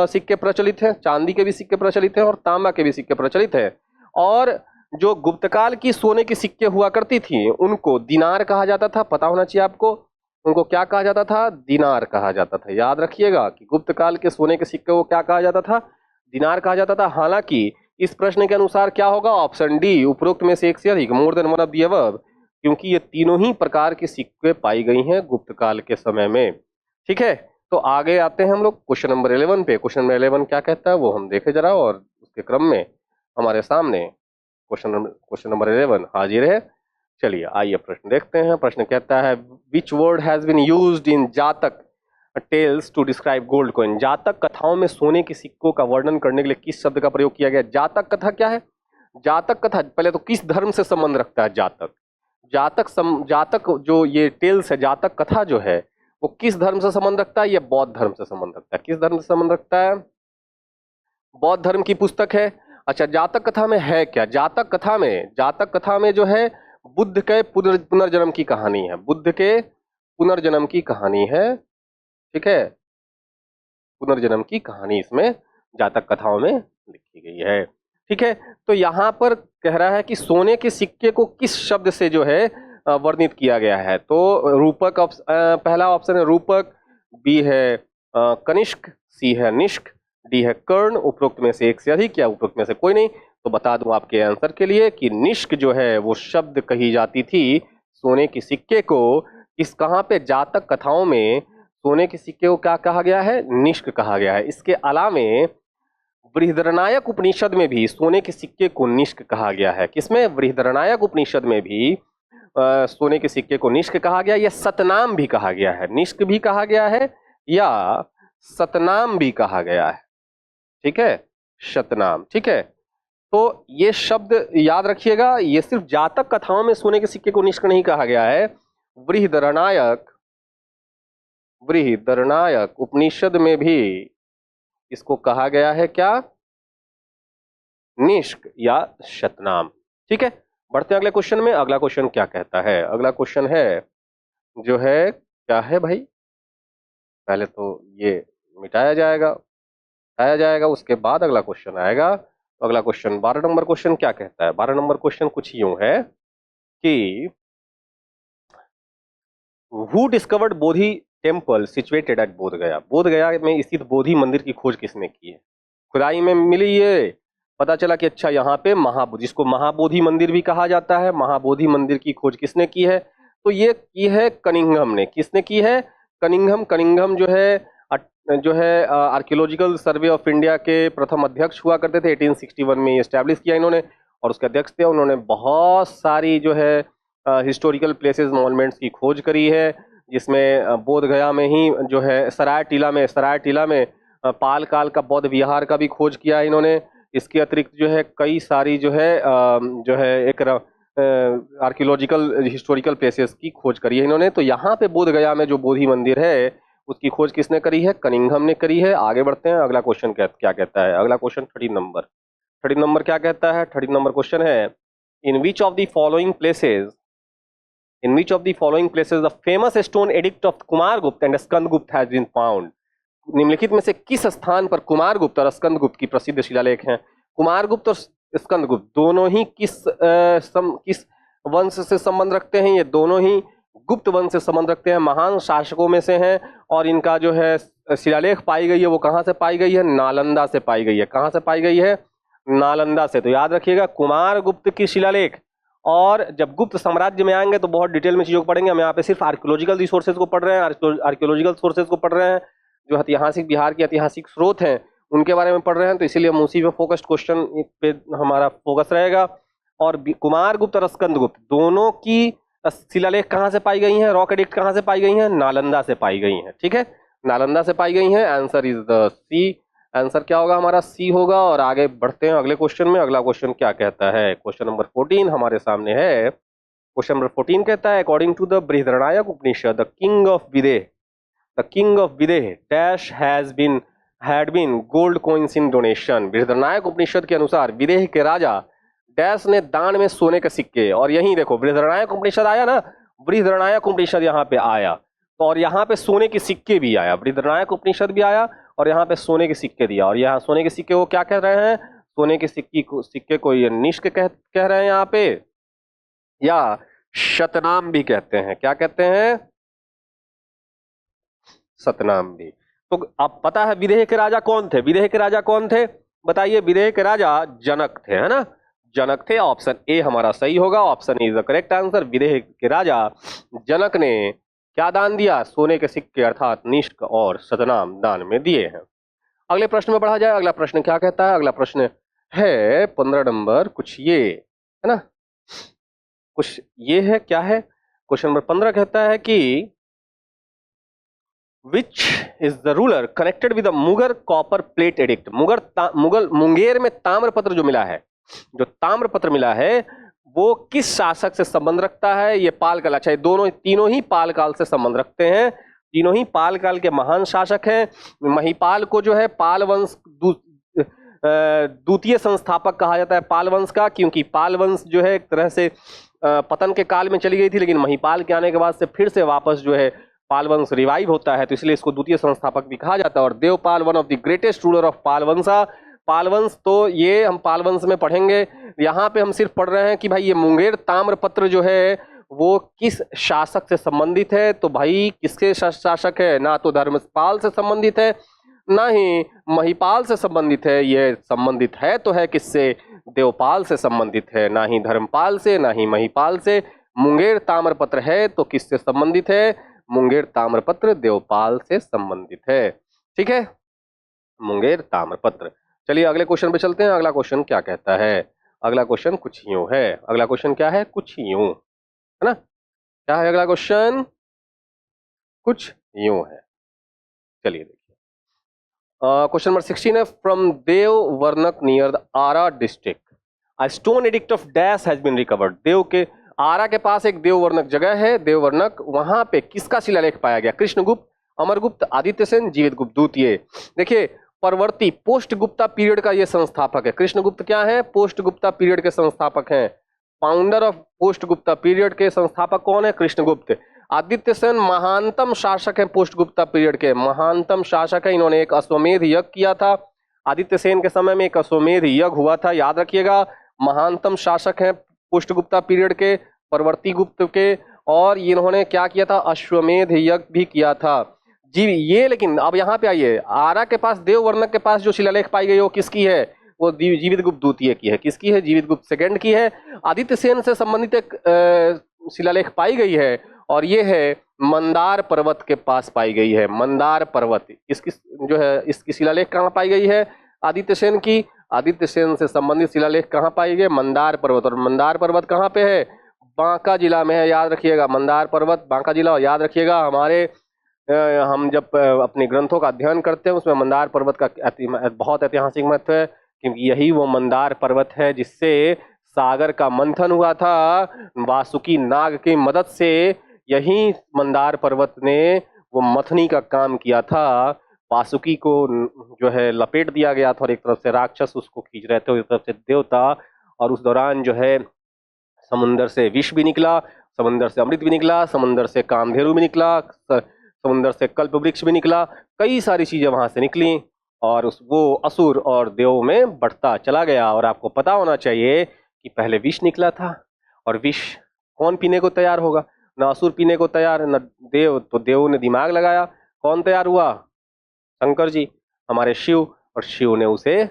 सिक्के प्रचलित हैं, चांदी के भी सिक्के प्रचलित हैं और तांबा के भी सिक्के प्रचलित हैं। और जो गुप्तकाल की सोने की सिक्के हुआ करती थी उनको दिनार कहा जाता था, पता होना चाहिए आपको। उनको क्या कहा जाता था? दिनार कहा जाता था। याद रखिएगा कि गुप्तकाल के सोने के सिक्के को क्या कहा जाता था? दिनार कहा जाता था। हालांकि इस प्रश्न के अनुसार क्या होगा? ऑप्शन डी, उपरोक्त में से एक से अधिक, मोर than one of the above, क्योंकि ये तीनों ही प्रकार की सिक्के पाई गई हैं गुप्तकाल के समय में। ठीक है, तो आगे आते हैं हम लोग क्वेश्चन नंबर 11 पे। क्वेश्चन नंबर 11 क्या कहता है वो हम देखे जरा, और उसके क्रम में हमारे सामने क्वेश्चन नंबर 11 हाजिर है। चलिए आइए प्रश्न देखते हैं। प्रश्न कहता है which word has been used in Jataka tales to describe gold coin. जातक कथाओं में सोने के सिक्कों का वर्णन करने के लिए किस शब्द का प्रयोग किया गया? जातक कथा क्या है? जातक कथा पहले तो किस धर्म से संबंध रखता है? जातक जो ये टेल्स है, जातक कथा जो है वो किस धर्म से संबंध रखता है? ये बौद्ध धर्म से संबंध रखता है। किस धर्म से संबंध रखता है? बौद्ध धर्म की पुस्तक है। अच्छा, जातक कथा में है क्या? जातक कथा में जो है बुद्ध के पुनर्जन्म की कहानी है। बुद्ध के पुनर्जन्म की कहानी है। ठीक है, पुनर्जन्म की कहानी इसमें जातक कथाओं में लिखी गई है। ठीक है, तो यहां पर कह रहा है कि सोने के सिक्के को किस शब्द से जो है वर्णित किया गया है? तो रूपक, पहला ऑप्शन है रूपक, बी है कनिष्क, सी है निष्क, डी है कर्ण। उपरोक्त में से एक से अधिक या उपरोक्त में से कोई नहीं। तो बता दूं आपके आंसर के लिए कि निष्क जो है वो शब्द कही जाती थी सोने के सिक्के को। किस, कहां पे? जातक कथाओं में सोने के सिक्के को क्या कहा गया है? निष्क कहा गया है। इसके अलावे बृहदरणायक उपनिषद में भी सोने के सिक्के को निष्क कहा गया है। किसमें? बृहदरणायक उपनिषद में भी सोने के सिक्के को निष्क कहा गया, या सतनाम भी कहा गया है। निष्क भी कहा गया है या सतनाम भी कहा गया है। ठीक है, शतनाम। ठीक है, तो ये शब्द याद रखिएगा, ये सिर्फ जातक कथाओं में सोने के सिक्के को निष्क नहीं कहा गया है, बृहदरणायक उपनिषद में भी इसको कहा गया है क्या? निष्क या शतनाम। ठीक है, बढ़ते हैं अगले क्वेश्चन में। अगला क्वेश्चन क्या कहता है? अगला क्वेश्चन है जो है क्या है भाई? पहले तो ये मिटाया जाएगा, उसके बाद अगला क्वेश्चन आएगा। तो अगला क्वेश्चन 12 नंबर क्वेश्चन क्या कहता है? 12 नंबर क्वेश्चन कुछ यूं है कि who discovered Bodhi temple situated at बोध गया। बोध गया में स्थित बोधि मंदिर की खोज किसने की है? खुदाई में मिली ये, पता चला कि अच्छा यहाँ पे जिसको महाबोधि मंदिर भी कहा जाता है, महाबोधि मंदिर की खोज किसने की है? तो ये की है कनिंघम ने। किसने की है? कनिंघम जो है आर्कियोलॉजिकल सर्वे ऑफ इंडिया के प्रथम अध्यक्ष हुआ करते थे। 1861 में एस्टैब्लिश किया इन्होंने, और उसके अध्यक्ष थे। उन्होंने बहुत सारी जो है हिस्टोरिकल प्लेसेस, मॉन्यूमेंट्स की खोज करी है, जिसमें बोध गया में ही जो है सराय टीला में पाल काल का बौद्ध विहार का भी खोज किया है इन्होंने। इसके अतिरिक्त जो है कई सारी जो है एक आर्कियोलॉजिकल हिस्टोरिकल प्लेसेस की खोज करी है इन्होंने। तो यहाँ पे बोध गया में जो बोधि मंदिर है उसकी खोज किसने करी है? कनिंघम ने करी है। आगे बढ़ते हैं, अगला क्वेश्चन क्या कहता है? अगला क्वेश्चन 13 नंबर क्या कहता है? 13 नंबर क्वेश्चन है in which of the following places the famous stone edict of Kumaragupta and Skandagupta has been found. निम्नलिखित में से किस स्थान पर कुमारगुप्त और स्कंदगुप्त की प्रसिद्ध शिलालेख हैं? कुमारगुप्त और स्कंदगुप्त दोनों ही किस वंश से संबंध रखते हैं? ये दोनों ही गुप्त वंश से संबंध रखते हैं, महान शासकों में से हैं। और इनका जो है शिलालेख पाई गई है वो कहाँ से पाई गई है? नालंदा से पाई गई है। कहाँ से पाई गई है? नालंदा से। तो याद रखिएगा कुमारगुप्त की शिलालेख। और जब गुप्त साम्राज्य में आएंगे तो बहुत डिटेल में चीजों को पढ़ेंगे। हम यहाँ पे सिर्फ आर्कियोलॉजिकल रिसोर्सेज को पढ़ रहे हैं, आर्कियोलॉजिकल सोर्सेज को पढ़ रहे हैं, जो ऐतिहासिक बिहार के ऐतिहासिक स्रोत हैं उनके बारे में पढ़ रहे हैं। तो इसीलिए हम उसी पे फोकस्ड क्वेश्चन पे हमारा फोकस रहेगा। और कुमारगुप्त और स्कंदगुप्त दोनों की शिलालेख कहाँ से पाई गई हैं? रॉक एडिक्ट कहाँ से पाई गई हैं? नालंदा से पाई गई हैं। ठीक है, नालंदा से पाई गई हैं। Answer is the C. Answer क्या होगा? हमारा सी होगा। और आगे बढ़ते हैं अगले क्वेश्चन में। अगला क्वेश्चन क्या कहता है? क्वेश्चन नंबर 14 हमारे सामने है। क्वेश्चन नंबर 14 कहता है according to the Brihadaranyaka Upanishad the king of Videha dash had been gold coins in donation। Brihadaranyaka Upanishad के अनुसार विदेह के राजा डैश ने दान में सोने के सिक्के। और यहीं देखो बृहदरणायक उपनिषद आया ना, बृहदरणायक उपनिषद यहाँ पे आया तो, और यहाँ पे सोने के सिक्के भी आया। बृहदरणायक उपनिषद भी आया और यहाँ पे सोने के सिक्के दिया। और यहाँ सोने के सिक्के को क्या कह रहे हैं? सोने के सिक्के को ये निष्क कह रहे हैं यहाँ पे, या शतनाम भी कहते हैं। क्या कहते हैं? सतनाम भी। तो अब पता है विदेह के राजा कौन थे? विदेह के राजा कौन थे बताइए? विदेह के राजा जनक थे, है ना? जनक थे। ऑप्शन ए हमारा सही होगा, option A is the correct answer. Videha के राजा जनक ने क्या दान दिया? सोने के सिक्के अर्थात निष्क और सतनाम दान में दिए हैं। अगले प्रश्न में बढ़ा जाए। अगला प्रश्न क्या कहता है? अगला प्रश्न है 15 नंबर, कुछ ये है ना, कुछ ये है, क्या है? क्वेश्चन नंबर 15 कहता है कि which is the ruler connected with the Munger copper plate edict. Munger में ताम्रपत्र जो मिला है, जो ताम्रपत्र मिला है, वो किस शासक से संबंध रखता है? ये पाल काल, अच्छा, दोनों तीनों ही पाल काल से संबंध रखते हैं। तीनों ही पाल काल के महान शासक हैं। महिपाल को जो है पाल वंश द्वितीय संस्थापक कहा जाता है पाल वंश का, क्योंकि पाल वंश जो है एक तरह से पतन के काल में चली गई थी, लेकिन महिपाल के आने के बाद से फिर से वापस जो है पाल वंश रिवाइव होता है, तो इसलिए इसको द्वितीय संस्थापक भी कहा जाता है। और Devapala one of the greatest ruler of Pala vansha. Pala वंश, तो ये हम पाल वंश में पढ़ेंगे। यहाँ पे हम सिर्फ पढ़ रहे हैं कि भाई ये मुंगेर ताम्रपत्र जो है वो किस शासक से संबंधित है। तो भाई किसके शासक है? ना तो धर्मपाल से संबंधित है, ना ही महिपाल से संबंधित है। ये संबंधित है तो है किससे? देवपाल से संबंधित है, ना ही धर्मपाल से, ना ही महिपाल से। मुंगेर ताम्रपत्र है तो किससे संबंधित है? मुंगेर ताम्रपत्र देवपाल से संबंधित है। ठीक है, मुंगेर ताम्रपत्र। चलिए अगले क्वेश्चन पे चलते हैं। अगला क्वेश्चन क्या कहता है? अगला क्वेश्चन कुछ यूं है। अगला क्वेश्चन क्या है? कुछ यूं, है ना? क्या है अगला क्वेश्चन? कुछ यूं है। चलिए देखिए, क्वेश्चन नंबर 16 है, from Deo Barunark near the Arrah district a stone edict of dash has been recovered. Deo के आरा के पास एक देववर्णक जगह है, देववर्णक, वहां पे किसका शिलालेख पाया गया? कृष्णगुप्त, अमरगुप्त, आदित्य सेन, जीवित गुप्त द्वितीय। देखिए, परवर्ती पोस्ट गुप्ता पीरियड का ये संस्थापक है। कृष्णगुप्त क्या है? पोस्ट गुप्ता पीरियड के संस्थापक हैं। Founder of post Gupta period के संस्थापक कौन है? कृष्णगुप्त। आदित्य सेन महानतम शासक है पोस्ट गुप्ता पीरियड के, महानतम शासक है। इन्होंने एक अश्वमेध यज्ञ किया था। आदित्य सेन के समय में एक अश्वमेध यज्ञ हुआ था, याद रखिएगा। महानतम शासक है पोस्ट गुप्ता पीरियड के, परवर्ती गुप्त के। और इन्होंने क्या किया था? अश्वमेध यज्ञ भी किया था जी ये। लेकिन अब यहाँ पे आइए, आरा के पास, देववर्णक के पास जो शिलालेख पाई गई वो किसकी है? वो जीवित गुप्त द्वितीय की है। किसकी है? जीवित गुप्त सेकंड की है। आदित्य सेन से संबंधित एक शिलालेख पाई गई है, और ये है मंदार पर्वत के पास पाई गई है। मंदार पर्वत, इसकी जो है, इसकी शिलालेख कहाँ पाई गई है? आदित्य सेन की। आदित्य सेन से संबंधित शिलालेख कहाँ पाई गई? मंदार पर्वत। और मंदार पर्वत कहाँ पे है? बांका जिला में है, याद रखिएगा। मंदार पर्वत बांका जिला, याद रखिएगा। हमारे हम जब अपने ग्रंथों का अध्ययन करते हैं उसमें मंदार पर्वत का बहुत ऐतिहासिक महत्व है, क्योंकि यही वो मंदार पर्वत है जिससे सागर का मंथन हुआ था वासुकी नाग की मदद से। यही मंदार पर्वत ने वो मथनी का काम किया था। वासुकी को जो है लपेट दिया गया था, और एक तरफ से राक्षस उसको खींच रहे थे और एक तरफ से देवता। और उस दौरान जो है समुंदर से विष भी निकला, समुंदर से अमृत भी निकला, समुंदर से कामधेनु भी निकला, समुंदर से कल्प वृक्ष भी निकला। कई सारी चीजें वहां से निकली, और वो असुर और देव में बढ़ता चला गया। और आपको पता होना चाहिए कि पहले विष निकला था, और विष कौन पीने को तैयार होगा? न असुर पीने को तैयार, न देव। तो देव ने दिमाग लगाया, कौन तैयार हुआ? शंकर जी, हमारे शिव। और शिव ने उसे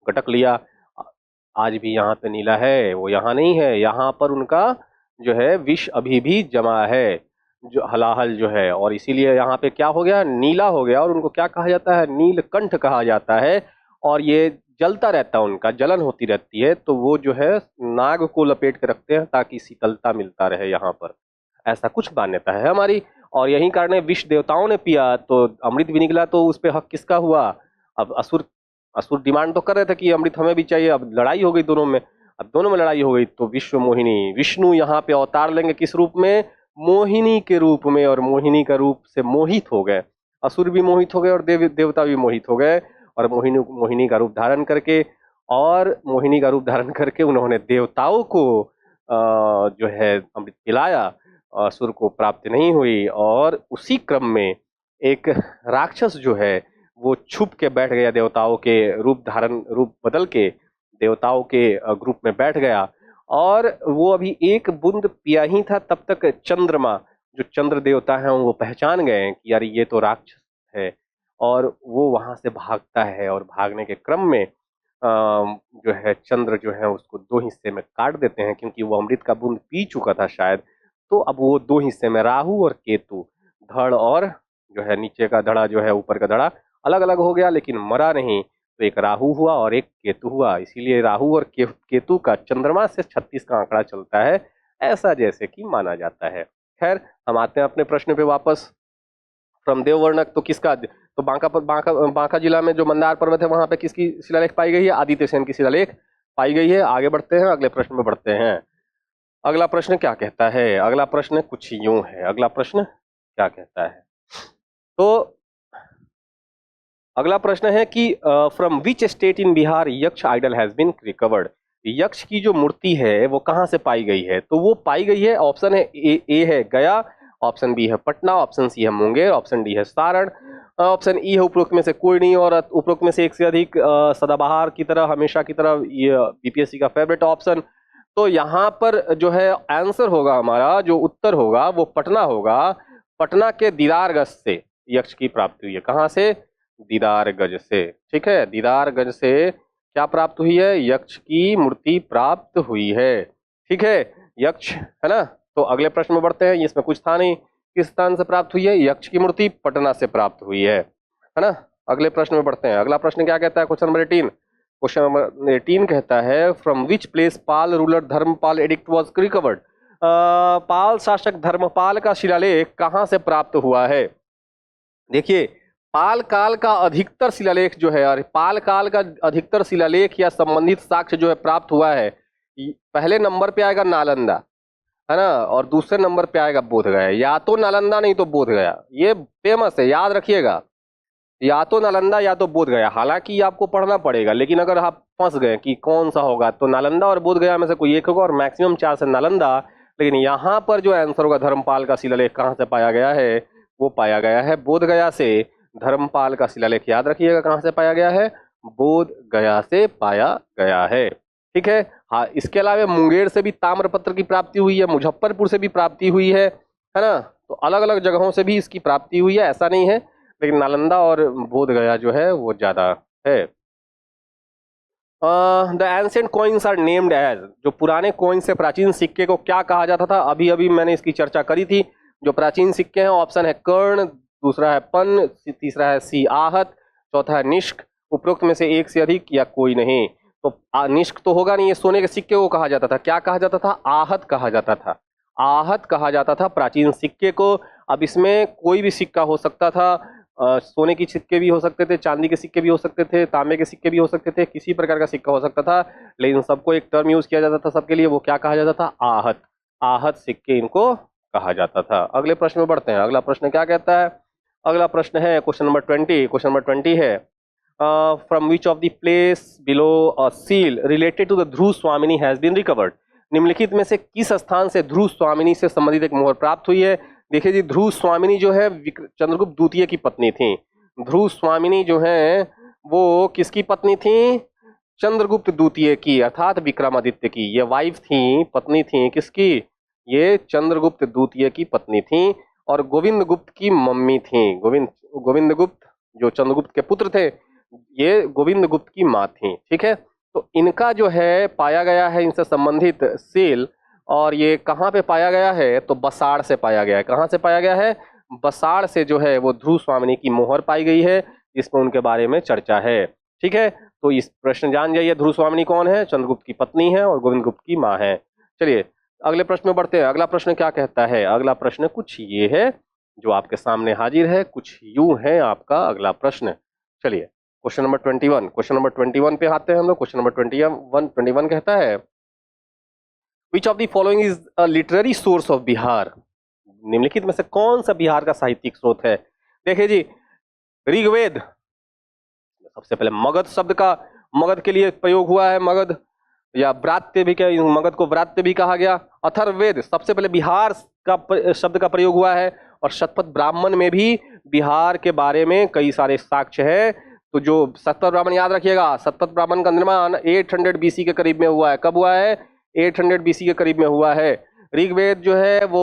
गटक लिया। आज भी यहाँ पे नीला है, वो यहाँ नहीं है। यहाँ पर उनका जो है विष अभी भी जमा है, जो हलाहल जो है, और इसीलिए यहाँ पे क्या हो गया? नीला हो गया। और उनको क्या कहा जाता है? नीलकंठ कहा जाता है। और ये जलता रहता है, उनका जलन होती रहती है। तो वो जो है नाग को लपेट के रखते हैं ताकि शीतलता मिलता रहे यहाँ पर। ऐसा कुछ मान्यता है हमारी। और यही कारण है, विष देवताओं ने पिया तो अमृत भी निकला, तो उस पर हक किसका हुआ? अब असुर डिमांड तो कर रहे थे कि अमृत हमें भी चाहिए। अब लड़ाई हो गई दोनों में, अब दोनों में लड़ाई हो गई, तो विश्व मोहिनी, विष्णु यहाँ पे अवतार लेंगे किस रूप में? मोहिनी के रूप में। और मोहिनी का रूप से मोहित हो गए, असुर भी मोहित हो गए और देवता भी मोहित हो गए। और मोहिनी का रूप धारण करके, और मोहिनी का रूप धारण करके उन्होंने देवताओं को जो है अमृत पिलाया। असुर को प्राप्ति नहीं हुई, और उसी क्रम में एक राक्षस जो है वो छुप के बैठ गया, देवताओं के रूप बदल के देवताओं के ग्रुप में बैठ गया और वो अभी एक बूंद पिया ही था, तब तक चंद्रमा, जो चंद्र देवता हैं, वो पहचान गए कि यार ये तो राक्षस है, और वो वहां से भागता है और भागने के क्रम में जो है चंद्र जो है उसको दो हिस्से में काट देते हैं, क्योंकि वो अमृत का बूंद पी चुका था शायद। तो अब वो दो हिस्से में, राहु और केतु, धड़ और जो है नीचे का धड़ा जो है ऊपर का धड़ा अलग अलग हो गया, लेकिन मरा नहीं। तो एक राहु हुआ और एक केतु हुआ, इसीलिए राहु और केतु का चंद्रमा से 36 का आंकड़ा चलता है, ऐसा जैसे कि माना जाता है। खैर, हम आते हैं अपने प्रश्न पे वापस। फ्रॉम देववर्णक, तो किसका, तो बांका जिला में जो मंदार पर्वत है वहां पे किसकी शिलालेख पाई गई है? आदित्य सेन की शिलालेख पाई गई है। आगे बढ़ते हैं, अगले प्रश्न में बढ़ते हैं। अगला प्रश्न क्या कहता है? अगला प्रश्न कुछ यूं है, अगला प्रश्न क्या कहता है? तो अगला प्रश्न है कि from which state in Bihar यक्ष आइडल हैज बीन रिकवर्ड? यक्ष की जो मूर्ति है वो कहां से पाई गई है? तो वो पाई गई है, ऑप्शन है ए है गया, ऑप्शन बी है पटना, ऑप्शन सी है मुंगेर, ऑप्शन डी है सारण, ऑप्शन ई है उपरोक्त में से कोई नहीं, और उपरोक्त में से एक से अधिक सदाबहार की तरह, हमेशा की तरह, ये बीपीएससी का फेवरेट ऑप्शन। तो यहाँ पर जो है आंसर होगा हमारा, जो उत्तर होगा वो पटना होगा। पटना के दीदारगंज से यक्ष की प्राप्ति हुई है। कहाँ से? दीदारगंज से। ठीक है, दीदारगंज से क्या प्राप्त हुई है? यक्ष की मूर्ति प्राप्त हुई है। ठीक है, यक्ष है ना। तो अगले प्रश्न में बढ़ते हैं, इसमें कुछ था नहीं। किस स्थान से प्राप्त हुई है? यक्ष की मूर्ति पटना से प्राप्त हुई है ना। अगले प्रश्न में बढ़ते हैं। अगला प्रश्न क्या कहता है? Question number 18। क्वेश्चन नंबर 18 कहता है from which place Pal ruler Dharmapal edict was recovered? Pal शासक धर्मपाल का शिलालेख कहां से प्राप्त हुआ है? देखिए, पाल काल का अधिकतर शिलालेख जो है, और पाल काल का अधिकतर शिलालेख या संबंधित साक्ष्य जो है प्राप्त हुआ है, पहले नंबर पे आएगा नालंदा, है ना, और दूसरे नंबर पे आएगा बोधगया। या तो नालंदा नहीं तो बोधगया, ये फेमस है, याद रखिएगा। या तो नालंदा या तो बोधगया। हालांकि आपको पढ़ना पड़ेगा, लेकिन अगर आप फंस गए कि कौन सा होगा, तो नालंदा और बोधगया में से कोई एक होगा, और मैक्सिमम चांस है नालंदा। लेकिन यहाँ पर जो आंसर होगा, धर्मपाल का शिलालेख कहाँ से पाया गया है? वो पाया गया है बोधगया से। धर्मपाल का शिलालेख याद रखिएगा कहाँ से पाया गया है? बोधगया से पाया गया है। ठीक है। हाँ, इसके अलावा मुंगेर से भी ताम्रपत्र की प्राप्ति हुई है, मुजफ्फरपुर से भी प्राप्ति हुई है ना। तो अलग अलग जगहों से भी इसकी प्राप्ति हुई है, ऐसा नहीं है, लेकिन नालंदा और बोधगया जो है वो ज्यादा है। The ancient coins are named as, जो पुराने कॉइन से प्राचीन सिक्के को क्या कहा जाता था? अभी अभी मैंने इसकी चर्चा करी थी। जो प्राचीन सिक्के हैं, ऑप्शन है कर्ण, दूसरा है पन, तीसरा है सी आहत, चौथा है निष्क। उपरोक्त में से एक से अधिक या कोई नहीं। तो निष्क तो होगा नहीं, ये सोने के सिक्के को कहा जाता था। क्या कहा जाता था? आहत कहा जाता था। आहत कहा जाता था प्राचीन सिक्के को। अब इसमें कोई भी सिक्का हो सकता था, सोने के सिक्के भी हो सकते थे, चांदी के सिक्के भी हो सकते थे, तांबे के सिक्के भी हो सकते थे, किसी प्रकार का सिक्का हो सकता था, लेकिन सबको एक टर्म यूज किया जाता था सबके लिए। वो क्या कहा जाता था? आहत। आहत सिक्के इनको कहा जाता था। अगले प्रश्न में बढ़ते हैं। अगला प्रश्न क्या कहता है? अगला प्रश्न है क्वेश्चन नंबर 20। क्वेश्चन नंबर 20 है from which of the place below a seal related to the Dhruv Swamini has been recovered? निम्नलिखित में से किस स्थान से ध्रुव स्वामिनी से संबंधित एक मोहर प्राप्त हुई है? देखिए जी, ध्रुव स्वामिनी जो है चंद्रगुप्त द्वितीय की पत्नी थी। ध्रुव स्वामिनी जो है वो किसकी पत्नी थी? चंद्रगुप्त द्वितीय की, अर्थात विक्रमादित्य की। ये वाइफ थी, पत्नी थी किसकी? ये चंद्रगुप्त द्वितीय की पत्नी थी, और गोविंद गुप्त की मम्मी थी। गोविंद गुप्त जो चंद्रगुप्त के पुत्र थे, ये गोविंद गुप्त की माँ थी। ठीक है, तो इनका जो है पाया गया है इनसे संबंधित सील, और ये कहाँ पे पाया गया है? तो बसाड़ से पाया गया है। कहाँ से पाया गया है? बसाड़ से जो है वो ध्रुव स्वामिनी की मोहर पाई गई है, जिसमें उनके बारे में चर्चा है। ठीक है, तो इस प्रश्न जान जाइए, ध्रुव स्वामिनी कौन है? चंद्रगुप्त की पत्नी है और गोविंद गुप्त की माँ है। चलिए अगले प्रश्न में बढ़ते हैं। अगला प्रश्न क्या कहता है? अगला प्रश्न कुछ ये है जो आपके सामने हाजिर है, कुछ यूं है आपका अगला प्रश्न। चलिए क्वेश्चन नंबर 21। क्वेश्चन नंबर 21 पे आते हैं हम लोग। क्वेश्चन नंबर 21 कहता है which of the following is a literary source of Bihar? निम्नलिखित में से कौन सा बिहार का साहित्यिक स्रोत है? देखिए जी, ऋग्वेद, सबसे पहले मगध शब्द का, मगध के लिए प्रयोग हुआ है, मगध या व्रात्य भी, क्या मगध को व्रात्य भी कहा गया। अथर्ववेद, सबसे पहले बिहार का शब्द का प्रयोग हुआ है, और शतपथ ब्राह्मण में भी बिहार के बारे में कई सारे साक्ष्य है। तो जो सतपथ ब्राह्मण याद रखिएगा, सतपथ ब्राह्मण का निर्माण 800 BC के करीब में हुआ है। कब हुआ है? 800 BC के करीब में हुआ है। ऋग्वेद जो है वो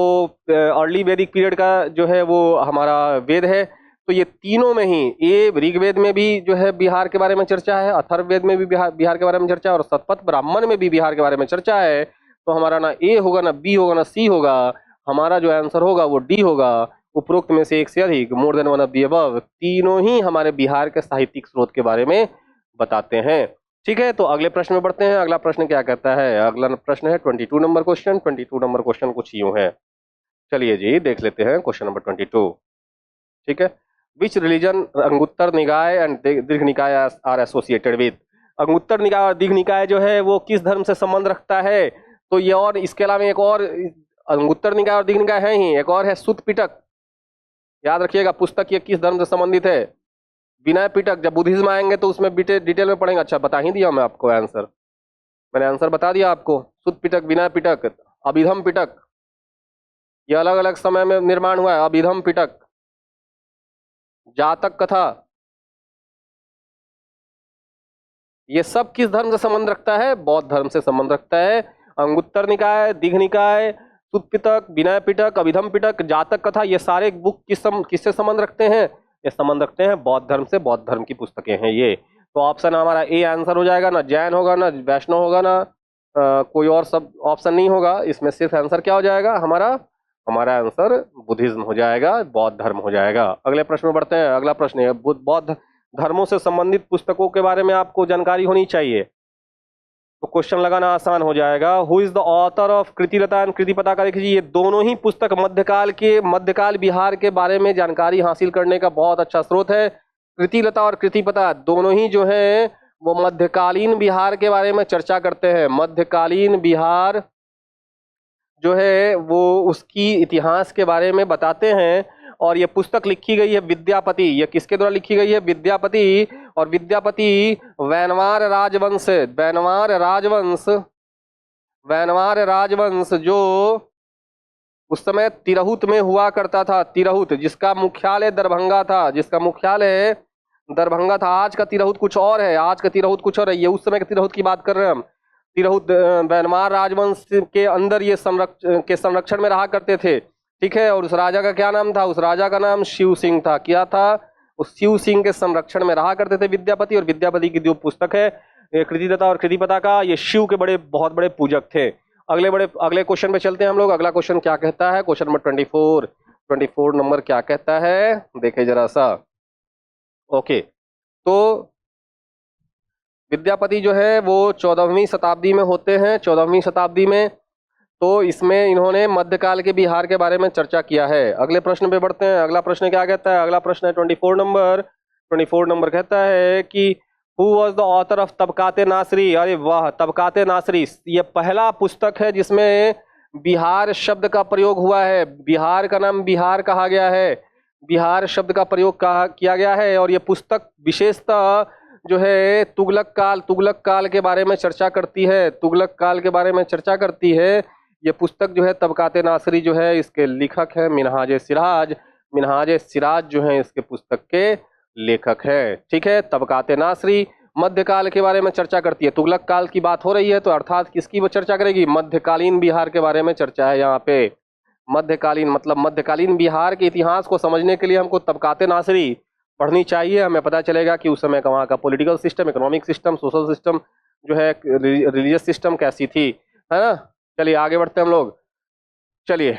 अर्ली वैदिक पीरियड का जो है वो हमारा वेद है। तो ये तीनों में ही, ये ऋग्वेद में भी जो है बिहार के बारे में चर्चा है, अथर्ववेद में भी बिहार के बारे में चर्चा है, और सतपथ ब्राह्मण में भी बिहार के बारे में चर्चा है। तो हमारा ना ए होगा, ना बी होगा, ना सी होगा, हमारा जो आंसर होगा वो डी होगा। उपरोक्त में से एक से अधिक, मोर than one of the above, तीनों ही हमारे बिहार के साहित्यिक स्रोत के बारे में बताते हैं। ठीक है, तो अगले प्रश्न में बढ़ते हैं। अगला प्रश्न क्या कहता है? अगला प्रश्न है 22 नंबर क्वेश्चन। 22 नंबर क्वेश्चन कुछ यूं है, चलिए जी देख लेते हैं क्वेश्चन नंबर 22। ठीक है, विच रिलीजन अंगुत्तर निकाय एंड दीर्घ निकाय आर एसोसिएटेड विद। अंगुत्तर निकाय और दीर्घ निकाय जो है वो किस धर्म से संबंध रखता है? तो ये, और इसके अलावा एक और, अंगुत्तर निकाय और दीर्घ निकाय है ही, एक और है सुत्त पिटक। याद रखिएगा, पुस्तक ये किस धर्म से संबंधित है? विनय पिटक। जब बुद्धिज्म आएंगे तो उसमें डिटेल में पढ़ेंगे। अच्छा, बता ही दिया मैं आपको आंसर, मैंने आंसर बता दिया आपको। सुत्त पिटक, विनय पिटक, अभिधम पिटक, ये अलग अलग समय में निर्माण हुआ है। अभिधम पिटक, जातक कथा, ये सब किस धर्म से संबंध रखता है? बौद्ध धर्म से संबंध रखता है। अंगुत्तर निकाय, दीघ निकाय, सुत्त पिटक, विनय पिटक, अभिधम पिटक, जातक कथा, ये सारे बुक किससे संबंध रखते हैं? ये संबंध रखते हैं बौद्ध धर्म से। बौद्ध धर्म की पुस्तकें हैं ये। तो ऑप्शन हमारा ए आंसर हो जाएगा, ना जैन होगा, ना वैष्णव होगा, ना कोई और सब ऑप्शन नहीं होगा। इसमें सिर्फ आंसर क्या हो जाएगा हमारा? हमारा आंसर बुद्धिज्म हो जाएगा, बौद्ध धर्म हो जाएगा। अगले प्रश्न में बढ़ते हैं। अगला प्रश्न है, बौद्ध धर्मों से संबंधित पुस्तकों के बारे में आपको जानकारी होनी चाहिए, तो क्वेश्चन लगाना आसान हो जाएगा। Who is the author of Kirtilata and Kirtipata का? देखिए, ये दोनों ही पुस्तक मध्यकाल बिहार के बारे में जानकारी हासिल करने का बहुत अच्छा स्रोत है। कृतिलता और कृतिपता दोनों ही जो है वो मध्यकालीन बिहार के बारे में चर्चा करते हैं। मध्यकालीन बिहार जो है वो उसकी इतिहास के बारे में बताते हैं। और ये पुस्तक लिखी गई है विद्यापति। ये किसके द्वारा लिखी गई है? विद्यापति। और विद्यापति वैनवार राजवंश जो उस समय तिरहुत में हुआ करता था। तिरहुत, जिसका मुख्यालय दरभंगा था, आज का तिरहुत कुछ और है, आज का तिरहुत कुछ और है। ये उस समय के तिरहुत की बात कर रहे हैं हम। तिरहुत वैनवार राजवंश के अंदर ये संरक्षण में रहा करते थे। ठीक है, और उस राजा का क्या नाम था? उस राजा का नाम शिव सिंह था। क्या था? उस शिव सिंह के संरक्षण में रहा करते थे विद्यापति। और विद्यापति की जो पुस्तक है कृतिलता और कृतिपता का, ये शिव के बहुत बड़े पूजक थे। अगले क्वेश्चन पे चलते हैं हम लोग। अगला क्वेश्चन क्या कहता है? क्वेश्चन नंबर 24 नंबर क्या कहता है, देखे जरा सा। ओके, तो विद्यापति जो है वो 14वीं शताब्दी में होते हैं। 14वीं शताब्दी में, तो इसमें इन्होंने मध्यकाल के बिहार के बारे में चर्चा किया है। अगले प्रश्न पे बढ़ते हैं। अगला प्रश्न क्या कहता है? अगला प्रश्न है 24 नंबर कहता है कि who was the author of Tabaqat-i Nasiri. अरे वाह, तबकाते नासरी ये पहला पुस्तक है जिसमें बिहार शब्द का प्रयोग हुआ है। बिहार का नाम बिहार कहा गया है, बिहार शब्द का प्रयोग किया गया है। और ये पुस्तक विशेषतः जो है तुगलक काल के बारे में चर्चा करती है। तुगलक काल के बारे में चर्चा करती है ये पुस्तक जो है तबकाते नासरी जो है। इसके लेखक है मिनहाज सिराज जो है इसके पुस्तक के लेखक है। ठीक है, तबकाते नासरी मध्यकाल के बारे में चर्चा करती है। तुगलक काल की बात हो रही है तो अर्थात किसकी वो चर्चा करेगी? मध्यकालीन बिहार के बारे में चर्चा है यहाँ पे। मध्यकालीन मतलब मध्यकालीन बिहार के इतिहास को समझने के लिए हमको तबकाते नासरी पढ़नी चाहिए। हमें पता चलेगा कि उस समय का वहाँ का political system, economic system, social system जो है, रिलीजियस सिस्टम कैसी थी, है ना। चलिए आगे बढ़ते हैं हम लोग। चलिए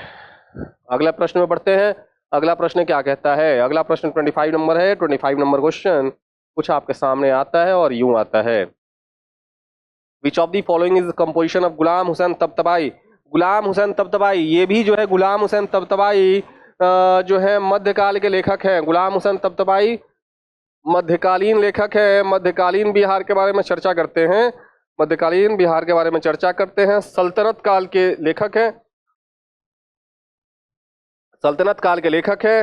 अगला प्रश्न में बढ़ते हैं। अगला प्रश्न क्या कहता है? अगला प्रश्न 25 नंबर है। 25 नंबर क्वेश्चन कुछ आपके सामने आता है और यूं आता है, which of the following is composition of Ghulam Hussain Tabatabai. Ghulam Hussain Tabatabai, ये भी जो है गुलाम हुसैन तबतबाई जो है मध्यकाल के लेखक हैं। गुलाम हुसैन तबतबाई मध्यकालीन लेखक है। मध्यकालीन बिहार के बारे में चर्चा करते हैं। मध्यकालीन बिहार के बारे में चर्चा करते हैं। सल्तनत काल के लेखक हैं। सल्तनत काल के लेखक हैं।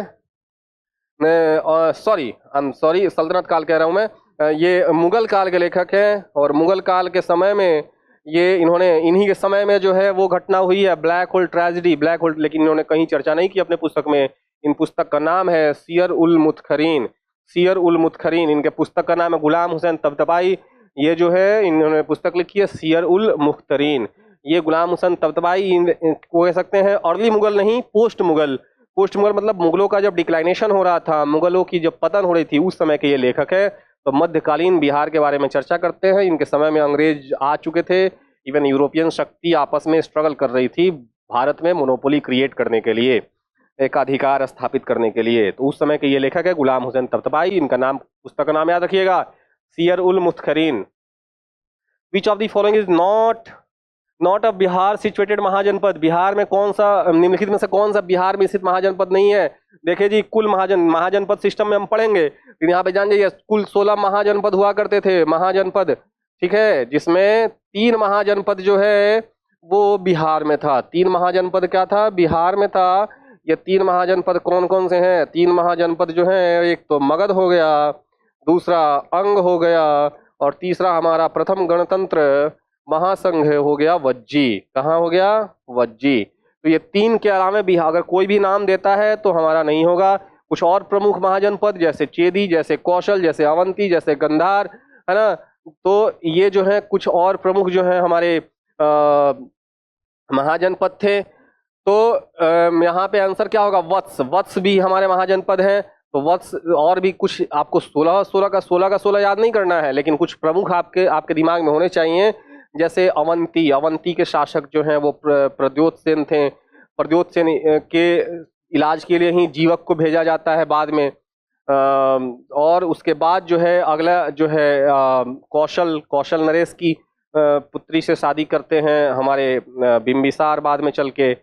सॉरी सल्तनत काल कह रहा हूं मैं। ये मुगल काल के लेखक हैं। और मुगल काल के समय में ये इन्हीं के समय में जो है वो घटना हुई है, black hole tragedy. Black hole, लेकिन इन्होंने कहीं चर्चा नहीं की अपने पुस्तक में। इन पुस्तक का नाम है सियर उल मुतखरीन। सियर उल मुतखरीन, इनके पुस्तक का नाम है गुलाम हुसैन तबतबाई। ये जो है इन्होंने पुस्तक लिखी है सियर उल मुख्तरीन। ये गुलाम हुसैन तबतबाई को कह सकते हैं अर्ली मुगल नहीं, पोस्ट मुगल। पोस्ट मुगल मतलब मुगलों का जब डिक्लाइनेशन हो रहा था, मुगलों की जब पतन हो रही थी, उस समय के ये लेखक है। तो मध्यकालीन बिहार के बारे में चर्चा करते हैं। इनके समय में अंग्रेज आ चुके थे, इवन यूरोपियन शक्ति आपस में स्ट्रगल कर रही थी भारत में मोनोपोली क्रिएट करने के लिए, एक अधिकार स्थापित करने के लिए। तो उस समय के ये लेखक है गुलाम हुसैन तबतबाई। इनका नाम, पुस्तक का नाम याद रखिएगा, Siyar ul Mutakhkherin. Which of the following is not a Bihar situated mahajanapada? Bihar में कौन सा, निम्नलिखित में से कौन सा बिहार में स्थित महाजनपद नहीं है? देखिए जी, कुल महाजनपद सिस्टम में हम पढ़ेंगे, लेकिन यहाँ पे जान जाइए कुल 16 महाजनपद हुआ करते थे, महाजनपद, ठीक है, जिसमें 3 महाजनपद जो है वो बिहार में था। 3 महाजनपद क्या था? बिहार में था। ये 3 महाजनपद कौन कौन से हैं? 3 महाजनपद जो हैं, एक तो मगध हो गया, दूसरा अंग हो गया, और तीसरा हमारा प्रथम गणतंत्र महासंघ हो गया वज्जी। कहाँ हो गया? वज्जी। तो ये 3 के अलावा भी अगर कोई भी नाम देता है तो हमारा नहीं होगा। कुछ और प्रमुख महाजनपद जैसे चेदी, जैसे कौशल, जैसे अवंती, जैसे गंधार, है ना, तो ये जो है कुछ और प्रमुख जो है हमारे महाजनपद थे। तो यहाँ पे आंसर क्या होगा? वत्स। वत्स भी हमारे महाजनपद हैं। तो वत्स और भी कुछ, आपको 16 का 16 याद नहीं करना है, लेकिन कुछ प्रमुख आपके दिमाग में होने चाहिए। जैसे अवंती, अवंती के शासक जो हैं वो प्रद्योतसेन थे। प्रद्योतसेन के इलाज के लिए ही जीवक को भेजा जाता है बाद में। और उसके बाद जो है अगला जो है कौशल नरेश की पुत्री से शादी करते हैं हमारे बिंबिसार बाद में चल के।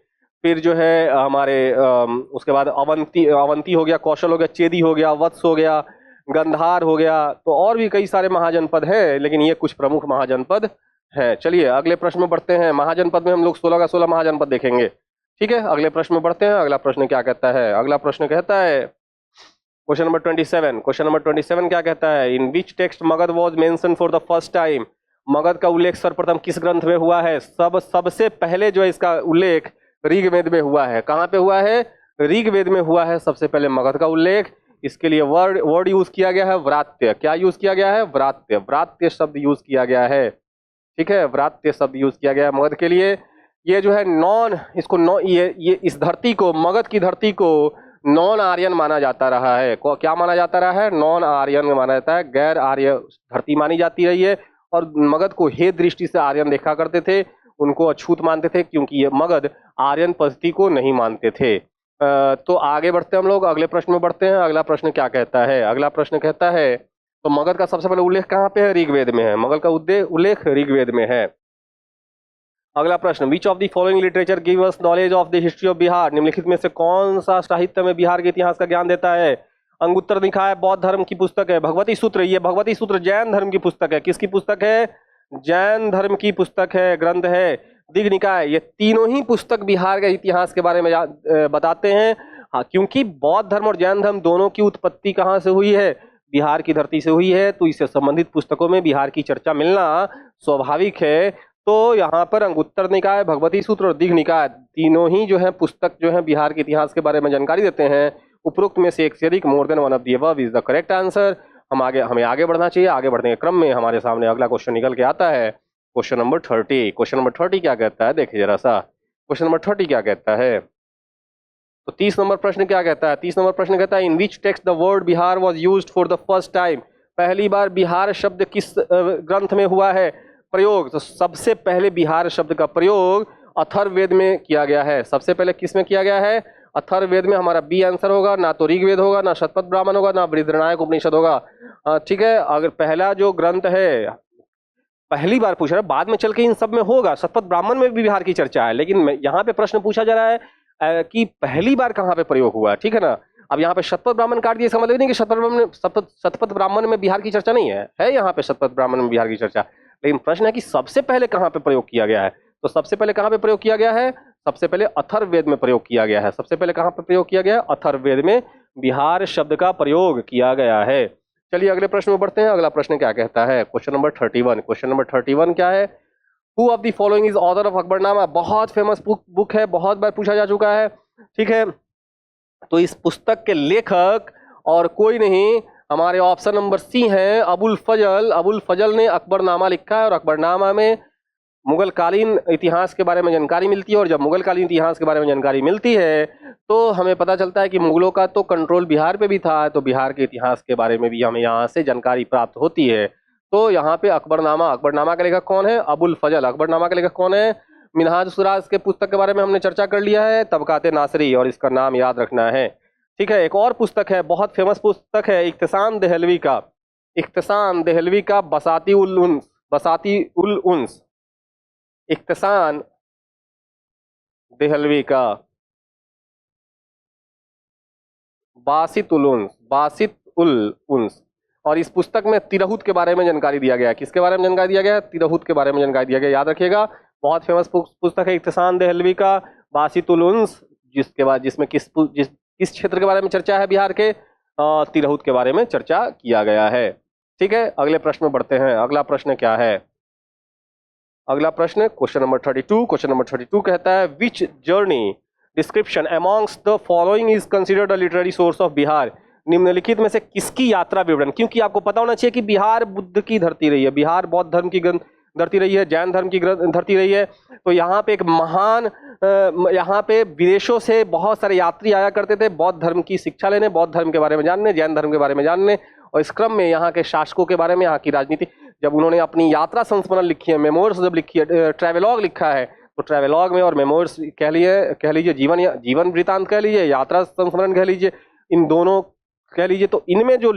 फिर जो है हमारे उसके बाद अवंती हो गया, कौशल हो गया, चेदी हो गया, वत्स हो गया, गंधार हो गया। तो और भी कई सारे महाजनपद हैं, लेकिन ये कुछ प्रमुख महाजनपद हैं। चलिए अगले प्रश्न में बढ़ते हैं। महाजनपद में हम लोग 16 का 16 महाजनपद देखेंगे, ठीक है। अगले प्रश्न में बढ़ते हैं। अगला प्रश्न क्या कहता है? अगला प्रश्न कहता है क्वेश्चन नंबर 27। क्वेश्चन नंबर 27 क्या कहता है? In which text Magadh was mention for the first time? Magadh का उल्लेख सर्वप्रथम किस ग्रंथ में हुआ है? सबसे पहले जो है इसका उल्लेख ऋग्वेद में हुआ है। कहाँ पे हुआ है? ऋग्वेद में हुआ है सबसे पहले मगध का उल्लेख। इसके लिए वर्ड यूज किया गया है व्रात्य। क्या यूज किया गया है? व्रात्य। व्रात्य शब्द यूज किया गया है, ठीक है, व्रात्य शब्द यूज किया गया है मगध के लिए। ये जो है ये इस धरती को, मगध की धरती को नॉन आर्यन माना जाता रहा है। क्या माना जाता रहा है? नॉन आर्यन माना जाता है, गैर आर्य धरती मानी जाती रही है। और मगध को हे दृष्टि से आर्यन देखा करते थे, उनको अछूत मानते थे, क्योंकि ये मगध आर्यन पद्धति को नहीं मानते थे। तो आगे बढ़ते हम लोग, अगले प्रश्न में बढ़ते हैं। अगला प्रश्न क्या कहता है? अगला प्रश्न कहता है, तो मगध का सबसे पहले उल्लेख कहाँ पे है? ऋग्वेद में है। मगध का उल्लेख ऋग्वेद में है। अगला प्रश्न, विच of the following literature give us knowledge of the history of Bihar? निम्नलिखित में से कौन सा साहित्य में बिहार के इतिहास का ज्ञान देता है? अंगुत्तर निकाय बौद्ध धर्म की पुस्तक है। भगवती सूत्र, ये भगवती सूत्र जैन धर्म की पुस्तक है। किसकी पुस्तक है? जैन धर्म की पुस्तक है, ग्रंथ है। दिग् निकाय, ये तीनों ही पुस्तक बिहार के इतिहास के बारे में बताते हैं। हाँ, क्योंकि बौद्ध धर्म और जैन धर्म दोनों की उत्पत्ति कहाँ से हुई है? बिहार की धरती से हुई है। तो इससे संबंधित पुस्तकों में बिहार की चर्चा मिलना स्वाभाविक है। तो यहाँ पर अंगुत्तर निकाय, भगवती सूत्र और दिग् निकाय तीनों ही जो है पुस्तक जो है बिहार के इतिहास के बारे में जानकारी देते हैं। उपरोक्त में से एक से अधिक, मोर than one of the above is the correct answer. हमें आगे बढ़ना चाहिए। आगे बढ़ने के क्रम में हमारे सामने अगला क्वेश्चन निकल के आता है, क्वेश्चन नंबर 30। क्वेश्चन नंबर 30 क्या कहता है? देखिए जरा सा, क्वेश्चन नंबर 30 क्या कहता है? तो 30 नंबर प्रश्न क्या कहता है? 30 नंबर प्रश्न कहता है, in which text the word Bihar was used for the first time? पहली बार बिहार शब्द किस ग्रंथ में हुआ है प्रयोग? तो सबसे पहले बिहार शब्द का प्रयोग अथर्ववेद में किया गया है। सबसे पहले किस में किया गया है? अथर्ववेद में। हमारा बी आंसर होगा, ना तो ऋग्वेद होगा, ना शतपथ ब्राह्मण होगा, ना बृहदारण्यक उपनिषद होगा। ठीक है, अगर पहला जो ग्रंथ है पहली बार पूछ रहा है, बाद में चल के इन सब में होगा, शतपथ ब्राह्मण में भी बिहार की चर्चा है, लेकिन यहाँ पे प्रश्न पूछा जा रहा है कि पहली बार कहाँ पे प्रयोग हुआ, ठीक है ना। अब यहाँ पे शतपथ ब्राह्मण काट दिया, इसका मतलब नहीं कि शतपथ ब्राह्मण में बिहार की चर्चा नहीं है यहाँ पे शतपथ ब्राह्मण में बिहार की चर्चा। लेकिन प्रश्न है कि सबसे पहले कहाँ पे प्रयोग किया गया है। तो सबसे पहले कहाँ पे प्रयोग किया गया है? सबसे पहले अथर्ववेद में प्रयोग किया गया है। सबसे पहले कहाँ पे प्रयोग किया गया है? अथर्ववेद में बिहार शब्द का प्रयोग किया गया है। चलिए अगले प्रश्न में बढ़ते हैं। अगला प्रश्न क्या कहता है? Question number 31। क्वेश्चन नंबर 31 क्या है? Who of the following is author of Akbarnama? बहुत फेमस बुक है, बहुत बार पूछा जा चुका है, ठीक है। तो इस पुस्तक के लेखक और कोई नहीं हमारे ऑप्शन नंबर सी है अबुल फजल। अबुल फजल ने अकबरनामा लिखा है और अकबरनामा में मुगल कालीन इतिहास के बारे में जानकारी मिलती है। और जब मुगल कालीन इतिहास के बारे में जानकारी मिलती है तो हमें पता चलता है कि मुगलों का तो कंट्रोल बिहार पे भी था, तो बिहार के इतिहास के बारे में भी हमें यहाँ से जानकारी प्राप्त होती है। तो यहाँ पे अकबरनामा, अकबरनामा का लेखक कौन है? अबुल फजल। अकबरनामा का लेखक कौन है? मिनहाज सुराज के पुस्तक के बारे में हमने चर्चा कर लिया है, तबकाते नासरी, और इसका नाम याद रखना है। ठीक है, एक और पुस्तक है, बहुत फेमस पुस्तक है, इख्तिसान देहलवी का। इख्तिसान देहलवी का बसाती उल उन्स, बसाती उल उन्स, इख्तिसान देहलवी का बासित उल उन्स, बासित उल उन्स। और इस पुस्तक में तिरहुत के बारे में जानकारी दिया गया है। किसके बारे में जानकारी दिया गया है? तिरहुत के बारे में जानकारी दिया गया। याद रखिएगा, बहुत फेमस पुस्तक है इख्तिसान देहलवी का बासित उल उन्स, जिसके बाद जिसमें किस क्षेत्र के बारे में चर्चा है? बिहार के तिरहुत के बारे में चर्चा किया गया है। ठीक है, अगले प्रश्न में बढ़ते हैं। अगला प्रश्न क्या है? अगला प्रश्न क्वेश्चन नंबर 32। क्वेश्चन नंबर 32 कहता है which journey description amongst the following is considered a literary source of Bihar. निम्नलिखित में से किसकी यात्रा विवरण, क्योंकि आपको पता होना चाहिए कि बिहार बुद्ध की धरती रही है, बिहार बौद्ध धर्म की धरती रही है, जैन धर्म की धरती रही है। तो यहाँ पे एक महान यहाँ पे विदेशों से बहुत सारे यात्री आया करते थे बौद्ध धर्म की शिक्षा लेने, बौद्ध धर्म के बारे में जानने, जैन धर्म के बारे में जानने। और इस क्रम में यहाँ के शासकों के बारे में, यहाँ की राजनीति, जब उन्होंने अपनी यात्रा संस्मरण लिखी है, मेमोर्स जब लिखी है, ट्रैवेलॉग लिखा है, तो ट्रैवेलॉग में और मेमोर्स कह लीजिए जीवन वृतांत कह लीजिए, यात्रा संस्मरण कह लीजिए, इन दोनों कह लीजिए, तो इनमें जो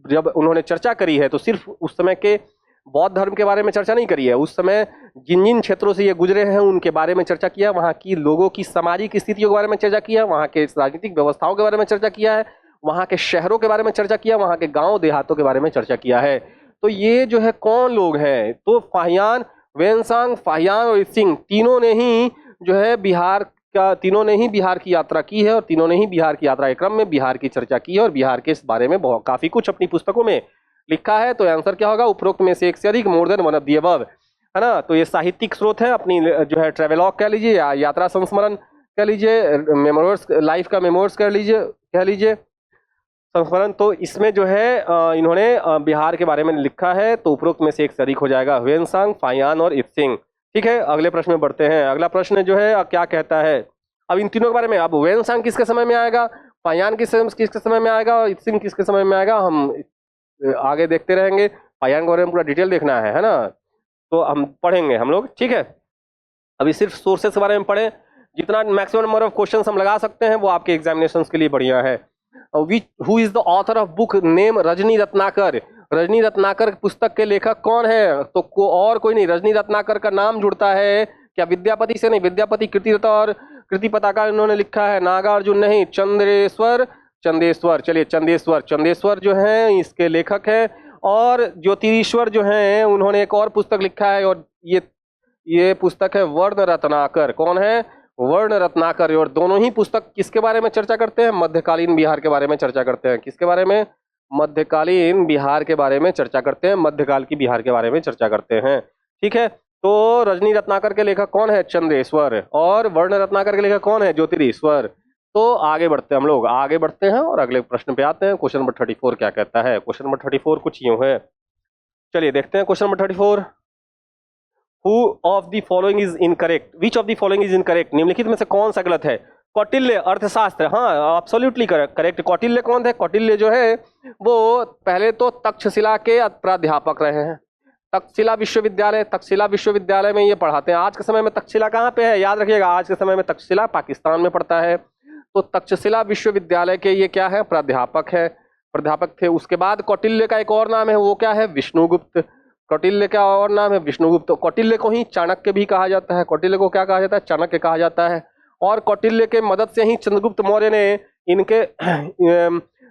जब उन्होंने चर्चा करी है तो सिर्फ उस समय के बौद्ध धर्म के बारे में चर्चा नहीं करी है, उस समय जिन जिन क्षेत्रों से ये गुजरे हैं उनके बारे में चर्चा किया, वहाँ की लोगों की सामाजिक स्थितियों के बारे में चर्चा किया, वहाँ के राजनीतिक व्यवस्थाओं के बारे में चर्चा किया है, वहाँ के शहरों के बारे में चर्चा किया, वहाँ के गाँव देहातों के बारे में चर्चा किया है। तो ये जो है कौन लोग हैं? तो फाहियान, वेनसांग, फाहियान और सिंह तीनों ने ही जो है तीनों ने ही बिहार की यात्रा की है और तीनों ने ही बिहार की यात्रा के क्रम में बिहार की चर्चा की है और बिहार के इस बारे में काफी कुछ अपनी पुस्तकों में लिखा है। तो आंसर क्या होगा? उपरोक्त में से एक से अधिक, मोर than one of the above, है ना। तो ये साहित्यिक स्रोत है, अपनी जो है ट्रेवेलॉग कह लीजिए या यात्रा संस्मरण कह लीजिए, मेमोर्स, लाइफ का मेमोर्स कह लीजिए संस्मरण। तो इसमें जो है इन्होंने बिहार के बारे में लिखा है। तो उपरोक्त में से एक से अधिक हो जाएगा, वेनसांग, फाहियान और इत्सिंग। ठीक है, अगले प्रश्न में बढ़ते हैं। अगला प्रश्न जो है क्या कहता है? अब इन तीनों के बारे में, अब वेनसांग किसके समय में आएगा, फाहियान किसके समय में आएगा और इत्सिंग किसके समय में आएगा, हम आगे देखते रहेंगे। फाहियान के बारे में पूरा डिटेल देखना है ना, तो हम पढ़ेंगे हम लोग। ठीक है, अभी सिर्फ सोर्सेस के बारे में पढ़ें, जितना मैक्सिमम नंबर ऑफ क्वेश्चन हम लगा सकते हैं वो आपके एग्जामिनेशन के लिए बढ़िया है। Who is the author of book name Rajni Ratnakar. Rajni Ratnakar पुस्तक के लेखक कौन है? तो और कोई नहीं, रजनी रत्नाकर का नाम जुड़ता है क्या विद्यापति से? नहीं, विद्यापति कृतिलता और कृति पताका इन्होंने लिखा है। नागार्जुन नहीं, चंद्रेश्वर। चलिए चंदेश्वर जो है इसके लेखक है। और ज्योतिरीश्वर जो है उन्होंने एक और पुस्तक लिखा है और ये पुस्तक है वर्ण रत्नाकर। कौन है? वर्ण रत्नाकर। और दोनों ही पुस्तक किसके बारे में चर्चा करते हैं? मध्यकालीन बिहार के बारे में चर्चा करते हैं। किसके बारे में? मध्यकालीन बिहार के बारे में चर्चा करते हैं, मध्यकाल की बिहार के बारे में चर्चा करते हैं। ठीक है, तो रजनी रत्नाकर के लेखक कौन है? चंद्रेश्वर। और वर्ण रत्नाकर के लेखक कौन है? ज्योतिरीश्वर। तो आगे बढ़ते हैं, हम लोग आगे बढ़ते हैं और अगले प्रश्न पे आते हैं। क्वेश्चन नंबर 34 क्या कहता है? क्वेश्चन नंबर 34 कुछ यूं है, चलिए देखते हैं। Question number 34, who of the following is incorrect, which of the following is incorrect. निम्नलिखित में से कौन सा गलत है? कौटिल्य अर्थशास्त्र, हाँ एब्सोल्युटली करेक्ट। कौटिल्य कौन थे? कौटिल्य जो है वो पहले तो तक्षशिला के प्राध्यापक रहे हैं। तक्षशिला विश्वविद्यालय में ये पढ़ाते हैं। आज के समय में तक्षशिला कहाँ पे है? याद रखिएगा, आज के समय में तक्षशिला पाकिस्तान में पड़ता है। तो तक्षशिला विश्वविद्यालय के ये क्या है? प्राध्यापक थे। उसके बाद कौटिल्य का एक और नाम है, वो क्या है? विष्णुगुप्त। कौटिल्य का और नाम है विष्णुगुप्त। कौटिल्य को ही चाणक्य भी कहा जाता है। कौटिल्य को क्या कहा जाता है? चाणक्य कहा जाता है। और कौटिल्य के मदद से ही चंद्रगुप्त मौर्य ने इनके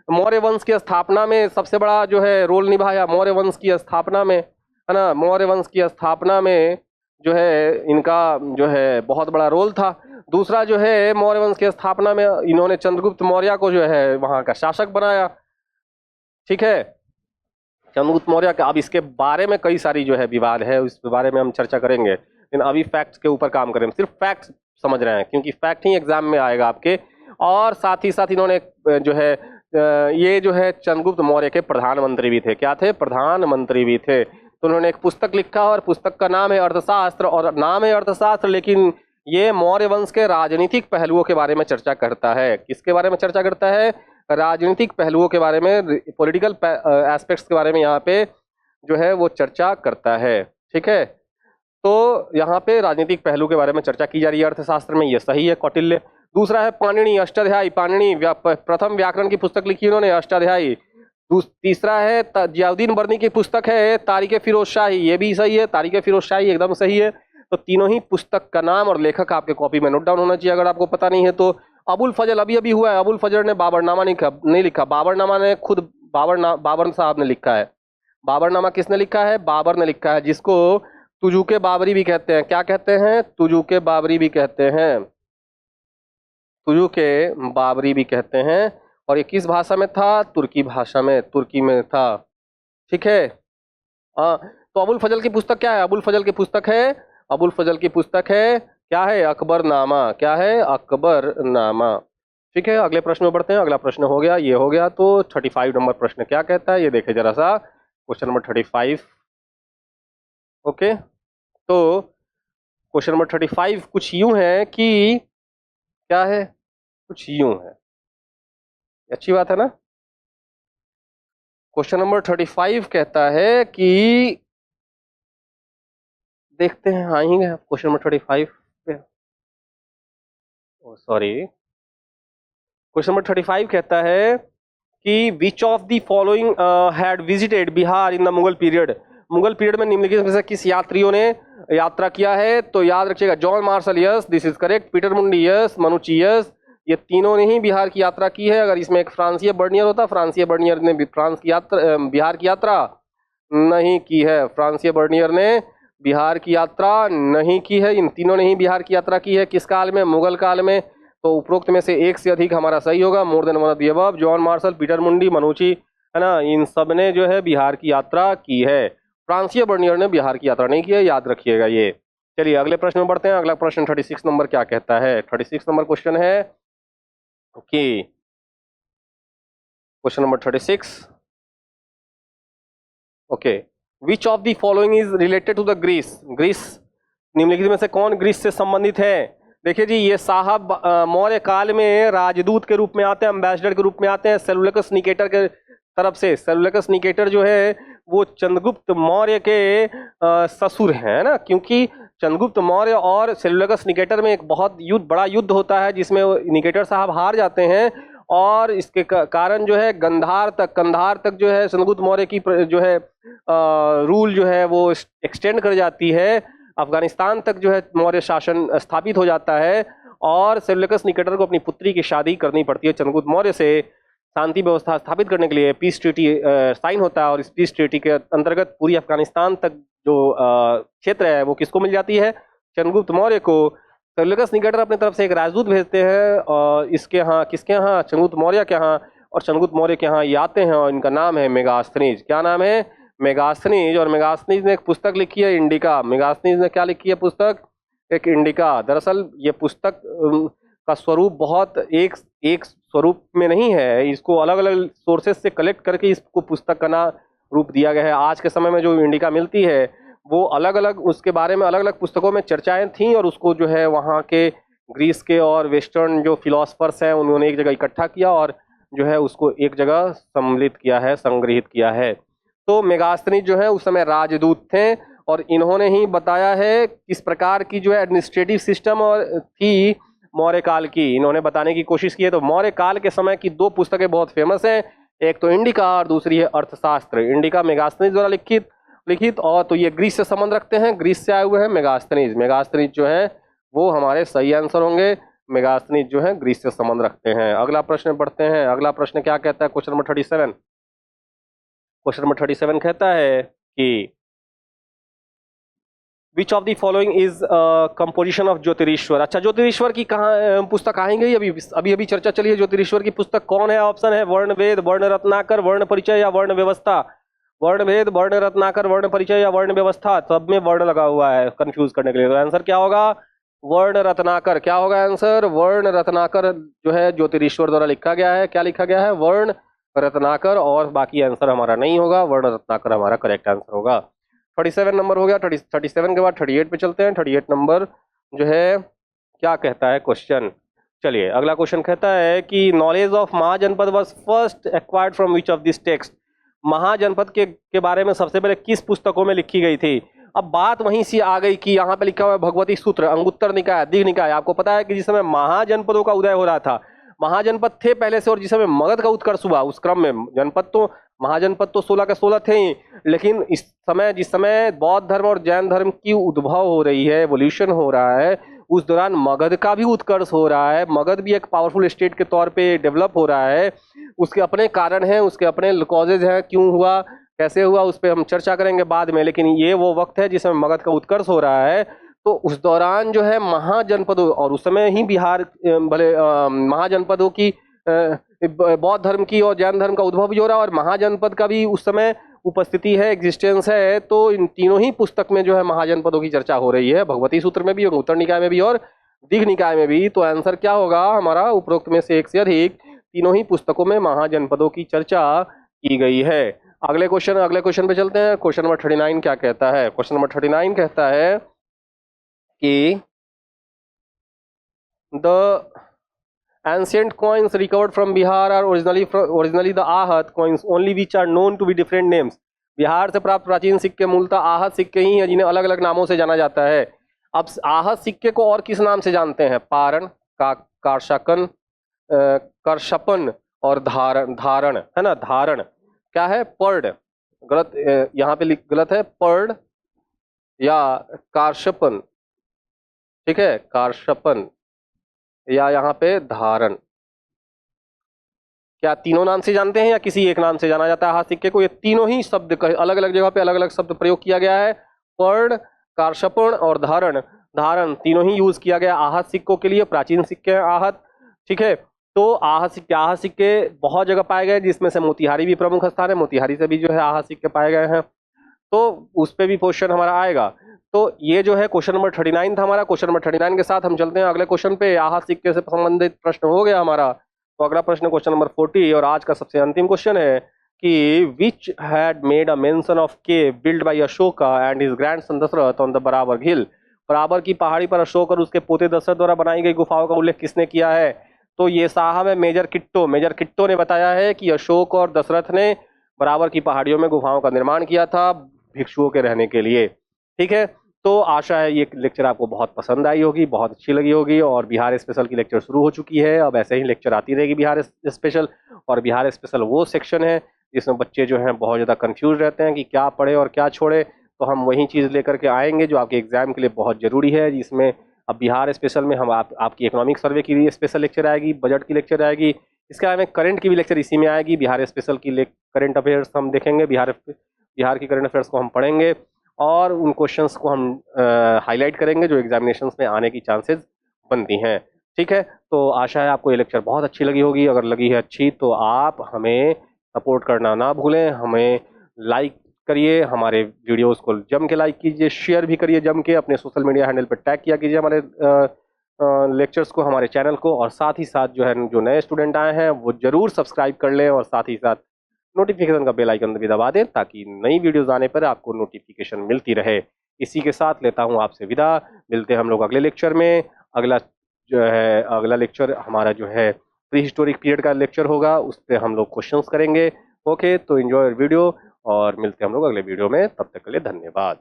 मौर्य वंश की स्थापना में सबसे बड़ा जो है रोल निभाया। मौर्य वंश की स्थापना में, है ना, मौर्य वंश की स्थापना में जो है इनका जो है बहुत बड़ा रोल था। दूसरा जो है मौर्य वंश की स्थापना में इन्होंने चंद्रगुप्त मौर्य को जो है वहां का शासक बनाया। ठीक है, चंद्रगुप्त मौर्य का। अब इसके बारे में कई सारी जो है विवाद है, इस बारे में हम चर्चा करेंगे, लेकिन अभी फैक्ट्स के ऊपर काम करें। सिर्फ फैक्ट्स समझ रहे हैं क्योंकि फैक्ट ही एग्जाम में आएगा आपके। और साथ ही साथ इन्होंने जो है ये जो है चंद्रगुप्त मौर्य के प्रधानमंत्री भी थे। क्या थे? प्रधानमंत्री भी थे। तो उन्होंने एक पुस्तक लिखा और पुस्तक का नाम है अर्थशास्त्र, और नाम है अर्थशास्त्र, लेकिन ये मौर्य वंश के राजनीतिक पहलुओं के बारे में चर्चा करता है। किसके बारे में चर्चा करता है? राजनीतिक पहलुओं के बारे में, पॉलिटिकल एस्पेक्ट्स के बारे में यहाँ पे जो है वो चर्चा करता है। ठीक है, तो यहाँ पे राजनीतिक पहलू के बारे में चर्चा की जा रही है अर्थशास्त्र में, ये सही है कौटिल्य। दूसरा है पाणिनि, अष्टाध्यायी। पाणिनि प्रथम व्याकरण की पुस्तक लिखी उन्होंने, अष्टाध्यायी। तीसरा है जियाउद्दीन बर्नी की पुस्तक है तारीख फिरोज शाही, ये भी सही है, तारीख फिरोज शाही एकदम सही है। तो तीनों ही पुस्तक का नाम और लेखक आपके कॉपी में नोट डाउन होना चाहिए अगर आपको पता नहीं है तो। अबुल फजल अभी अभी हुआ है, अबुल फजल ने बाबरनामा नहीं लिखा, बाबरनामा ने खुद बाबर साहब ने लिखा है। बाबरनामा किसने लिखा है? बाबर ने लिखा है, जिसको तुजुके बाबरी भी कहते हैं। क्या कहते हैं? तुजुके बाबरी भी कहते हैं, तुजुके बाबरी भी कहते हैं। और ये किस भाषा में था? तुर्की भाषा में, तुर्की में था। ठीक है, तो अबुल फजल की पुस्तक क्या है? अबुल फजल की पुस्तक है, अबुल फजल की पुस्तक है क्या है? अकबरनामा। क्या है? अकबरनामा। ठीक है, अगले प्रश्न में बढ़ते हैं। अगला प्रश्न हो गया, ये हो गया। तो 35 नंबर प्रश्न क्या कहता है ये देखे जरा सा, क्वेश्चन नंबर 35। ओके, तो क्वेश्चन नंबर 35 कुछ यूं है कि क्या है? कुछ यूं है, अच्छी बात है ना। क्वेश्चन नंबर 35 कहता है कि, देखते हैं आएंगे क्वेश्चन नंबर 35 पे। सॉरी, क्वेश्चन नंबर 35 कहता है कि विच of the following had visited Bihar in the Mughal period. Mughal period में निम्नलिखित में से किस यात्रियों ने यात्रा किया है? तो याद रखिएगा, John Marshall yes, this is correct. Peter मुंडी यस, मनुची यस, ये तीनों ने ही बिहार की यात्रा की है। अगर इसमें एक फ्रांसीय बर्नियर होता, फ्रांसीय बर्नियर ने बिहार की यात्रा नहीं की है, फ्रांसीय बर्नियर ने बिहार की यात्रा नहीं की है। इन तीनों ने ही बिहार की यात्रा की है। किस काल में? मुगल काल में। तो उपरोक्त में से एक से अधिक हमारा सही होगा, मोर than one of the above. John Marshall, Peter मुंडी, मनुची, है ना, इन सब ने जो है बिहार की यात्रा की है। फ्रांसीय बर्नियर ने बिहार की यात्रा नहीं की है, याद रखिएगा ये। चलिए अगले प्रश्न में बढ़ते हैं। अगला प्रश्न 36 नंबर क्या कहता है? 36 नंबर क्वेश्चन है, okay, question number 36। Okay, which of the following is related to the Greece. Greece, निम्नलिखित में से कौन ग्रीस से संबंधित है? देखिए जी, ये साहब मौर्य काल में राजदूत के रूप में आते हैं, एम्बेसडर के रूप में आते हैं सेल्यूकस निकेटर के तरफ से। सेल्यूकस निकेटर जो है वो चंद्रगुप्त मौर्य के ससुर हैं ना, क्योंकि चंद्रगुप्त मौर्य और सेल्यूकस निकेटर में एक बहुत बड़ा युद्ध होता है जिसमें निकेटर साहब हार जाते हैं, और इसके कारण जो है कंधार तक जो है चंद्रगुप्त मौर्य की जो है रूल जो है वो एक्सटेंड कर जाती है। अफगानिस्तान तक जो है मौर्य शासन स्थापित हो जाता है, और सेल्यूकस निकेटर को अपनी पुत्री की शादी करनी पड़ती है चंद्रगुप्त मौर्य से। शांति व्यवस्था स्थापित करने के लिए पीस ट्रीटी साइन होता है, और इस पीस ट्रीटी के अंतर्गत पूरी अफगानिस्तान तक जो क्षेत्र है वो किसको मिल जाती है? चंद्रगुप्त मौर्य को। सेल्यूकस निकेटर अपनी तरफ से एक राजदूत भेजते हैं और इसके यहाँ, किसके यहाँ? चंद्रगुप्त मौर्य के यहाँ। और चंद्रगुप्त मौर्य के यहाँ ये आते हैं और इनका नाम है मेगास्थनीज। क्या नाम है? मेगास्थनीज। और मेगास्थनीज ने एक पुस्तक लिखी है, इंडिका। मेगास्थनीज ने क्या लिखी है पुस्तक? एक इंडिका। दरअसल ये पुस्तक का स्वरूप बहुत एक स्वरूप में नहीं है, इसको अलग अलग सोर्सेस से कलेक्ट करके इसको पुस्तक का नाम रूप दिया गया है। आज के समय में जो इंडिका मिलती है वो अलग अलग, उसके बारे में अलग अलग पुस्तकों में चर्चाएं थीं, और उसको जो है वहाँ के ग्रीस के और वेस्टर्न जो फिलोसफर्स हैं उन्होंने एक जगह इकट्ठा किया और जो है उसको एक जगह सम्मिलित किया है, संग्रहित किया है। तो मेगास्थनीज जो है उस समय राजदूत थे, और इन्होंने ही बताया है किस प्रकार की जो है एडमिनिस्ट्रेटिव सिस्टम और थी मौर्य काल की, इन्होंने बताने की कोशिश की है। तो मौर्य काल के समय की दो पुस्तकें बहुत फेमस हैं, एक तो इंडिका और दूसरी है अर्थशास्त्र। इंडिका मेगास्थनीज द्वारा लिखित और तो ये ग्रीस से संबंध रखते हैं, ग्रीस से आए हुए हैं मेगास्थनीज। मेगास्थनीज जो है वो हमारे सही आंसर होंगे। मेगास्थनीज जो है ग्रीस से संबंध रखते हैं। अगला प्रश्न पढ़ते हैं। अगला प्रश्न क्या कहता है? Question number 37। क्वेश्चन नंबर 37 कहता है कि विच of the following is composition of Jyotirishwar. अच्छा, ज्योतिरीश्वर की कहाँ पुस्तक आएंगे? अभी चर्चा चली है। ज्योतिरीश्वर की पुस्तक कौन है? ऑप्शन है वर्ण वेद, वर्ण रत्नाकर, वर्ण परिचय या वर्ण व्यवस्था। वर्ण वेद, वर्ण रत्नाकर, वर्ण परिचय या वर्ण व्यवस्था, सब में वर्ण लगा हुआ है कंफ्यूज करने के लिए। तो आंसर क्या होगा? वर्ण रत्नाकर, क्या होगा आंसर? वर्ण रत्नाकर जो है ज्योतिरीश्वर द्वारा लिखा गया है। क्या लिखा गया है? वर्ण रत्नाकर, और बाकी आंसर हमारा नहीं होगा, वर्ण रत्नाकर हमारा करेक्ट आंसर होगा। 37 नंबर हो गया। 37 के बाद 38 पे चलते हैं। 38 नंबर जो है क्या कहता है क्वेश्चन? चलिए अगला क्वेश्चन कहता है कि knowledge of mahajanapada was first acquired from which of this text. Mahajanapada के बारे में सबसे पहले किस पुस्तकों में लिखी गई थी? अब बात वहीं से आ गई कि यहाँ पे लिखा हुआ है भगवती सूत्र, अंगुत्तर निकाय, दीघ निकाय। आपको पता है कि जिस समय महाजनपदों का उदय हो रहा था, महाजनपद थे पहले से, और जिस समय मगध का उत्कर्ष हुआ उस क्रम में जनपद तो महाजनपद तो 16 के 16 थे ही, लेकिन इस समय जिस समय बौद्ध धर्म और जैन धर्म की उद्भव हो रही है, एवोल्यूशन हो रहा है, उस दौरान मगध का भी उत्कर्ष हो रहा है। मगध भी एक पावरफुल स्टेट के तौर पे डेवलप हो रहा है। उसके अपने कारण हैं, उसके अपने कॉजेज हैं, क्यों हुआ, कैसे हुआ, उस पर हम चर्चा करेंगे बाद में। लेकिन ये वो वक्त है जिसमें मगध का उत्कर्ष हो रहा है। तो उस दौरान जो है महाजनपदों, और उस समय ही बिहार भले महाजनपदों की बौद्ध धर्म की और जैन धर्म का उद्भव भी हो रहा है, और महाजनपद का भी उस समय उपस्थिति है, एग्जिस्टेंस है। तो इन तीनों ही पुस्तक में जो है महाजनपदों की चर्चा हो रही है, भगवती सूत्र में भी, अंगुत्तर निकाय में भी और दीघ निकाय में भी। तो आंसर क्या होगा हमारा? उपरोक्त में से एक से अधिक तीनों ही पुस्तकों में महाजनपदों की चर्चा की गई है। अगले क्वेश्चन पे चलते हैं। क्वेश्चन नंबर 39 क्या कहता है? क्वेश्चन नंबर 39 कहता है कि the ancient coins recovered from Bihar are originally the Ahat coins only which are known to be different names। Bihar से प्राप्त प्राचीन सिक्के मूलतः आहत सिक्के ही हैं, जिन्हें अलग अलग नामों से जाना जाता है। अब आहत सिक्के को और किस नाम से जानते हैं? पारण, कारशकन, करशपन और धारण है ना। धारण क्या है? पर्ड, गलत, यहाँ पे गलत है, पर्ड या कारशपन, ठीक है, कारशपन या यहाँ पे धारण। क्या तीनों नाम से जानते हैं या किसी एक नाम से जाना जाता है आहत सिक्के को? ये तीनों ही शब्द अलग अलग जगह पे अलग अलग शब्द प्रयोग किया गया है। पर्ण, कारशपण और धारण, धारण तीनों ही यूज किया गया आहत सिक्कों के लिए। प्राचीन सिक्के हैं आहत, ठीक है। तो आहत सिक्के बहुत जगह पाए गए, जिसमें से मोतिहारी भी प्रमुख स्थान है। मोतिहारी से भी जो है आहत सिक्के पाए गए हैं, तो उस पर भी क्वेश्चन हमारा आएगा। तो ये जो है क्वेश्चन नंबर 39 था हमारा। क्वेश्चन नंबर 39 के साथ हम चलते हैं अगले क्वेश्चन पे। आहत सिक्के से संबंधित प्रश्न हो गया हमारा। तो अगला प्रश्न क्वेश्चन नंबर 40 और आज का सबसे अंतिम क्वेश्चन है कि which had made a mention of cave build by Ashoka and his grandson Dasharatha on the Barabar hill. बराबर की पहाड़ी पर अशोक और उसके पोते दशरथ द्वारा बनाई गई गुफाओं का उल्लेख किसने किया है? तो ये साहब है मेजर किट्टो ने बताया है कि अशोक और दशरथ ने बराबर की पहाड़ियों में गुफाओं का निर्माण किया था भिक्षुओं के रहने के लिए, ठीक है। तो आशा है ये लेक्चर आपको बहुत पसंद आई होगी, बहुत अच्छी लगी होगी। और बिहार स्पेशल की लेक्चर शुरू हो चुकी है, अब ऐसे ही लेक्चर आती रहेगी बिहार स्पेशल। और बिहार स्पेशल वो सेक्शन है जिसमें बच्चे जो हैं बहुत ज़्यादा कंफ्यूज रहते हैं कि क्या पढ़े और क्या छोड़े। तो हम वही चीज़ लेकर के आएंगे जो आपके एग्जाम के लिए बहुत ज़रूरी है, जिसमें अब बिहार स्पेशल में हम आपकी इकोनॉमिक सर्वे की भी स्पेशल लेक्चर आएगी, बजट की लेक्चर आएगी, इसके अलावा करंट की भी लेक्चर इसी में आएगी। बिहार स्पेशल की करंट अफेयर्स हम देखेंगे, बिहार की करंट अफेयर्स को हम पढ़ेंगे और उन क्वेश्चंस को हम हाईलाइट करेंगे जो एग्जामिनेशंस में आने की चांसेस बनती हैं, ठीक है। तो आशा है आपको ये लेक्चर बहुत अच्छी लगी होगी। अगर लगी है अच्छी तो आप हमें सपोर्ट करना ना भूलें, हमें लाइक करिए, हमारे वीडियोस को जम के लाइक कीजिए, शेयर भी करिए जम के, अपने सोशल मीडिया हैंडल पर टैग किया कीजिए हमारे लेक्चर्स को, हमारे चैनल को। और साथ ही साथ जो है जो नए स्टूडेंट आए हैं वो जरूर सब्सक्राइब कर लें और साथ ही साथ नोटिफिकेशन का बेल आइकन भी दबा दें ताकि नई वीडियोस आने पर आपको नोटिफिकेशन मिलती रहे। इसी के साथ लेता हूं आपसे विदा। मिलते हैं हम लोग अगले लेक्चर में। अगला लेक्चर हमारा जो है प्री हिस्टोरिक पीरियड का लेक्चर होगा, उस पर हम लोग क्वेश्चंस करेंगे। ओके, तो एंजॉय वीडियो और मिलते हैं हम लोग अगले वीडियो में। तब तक के लिए धन्यवाद।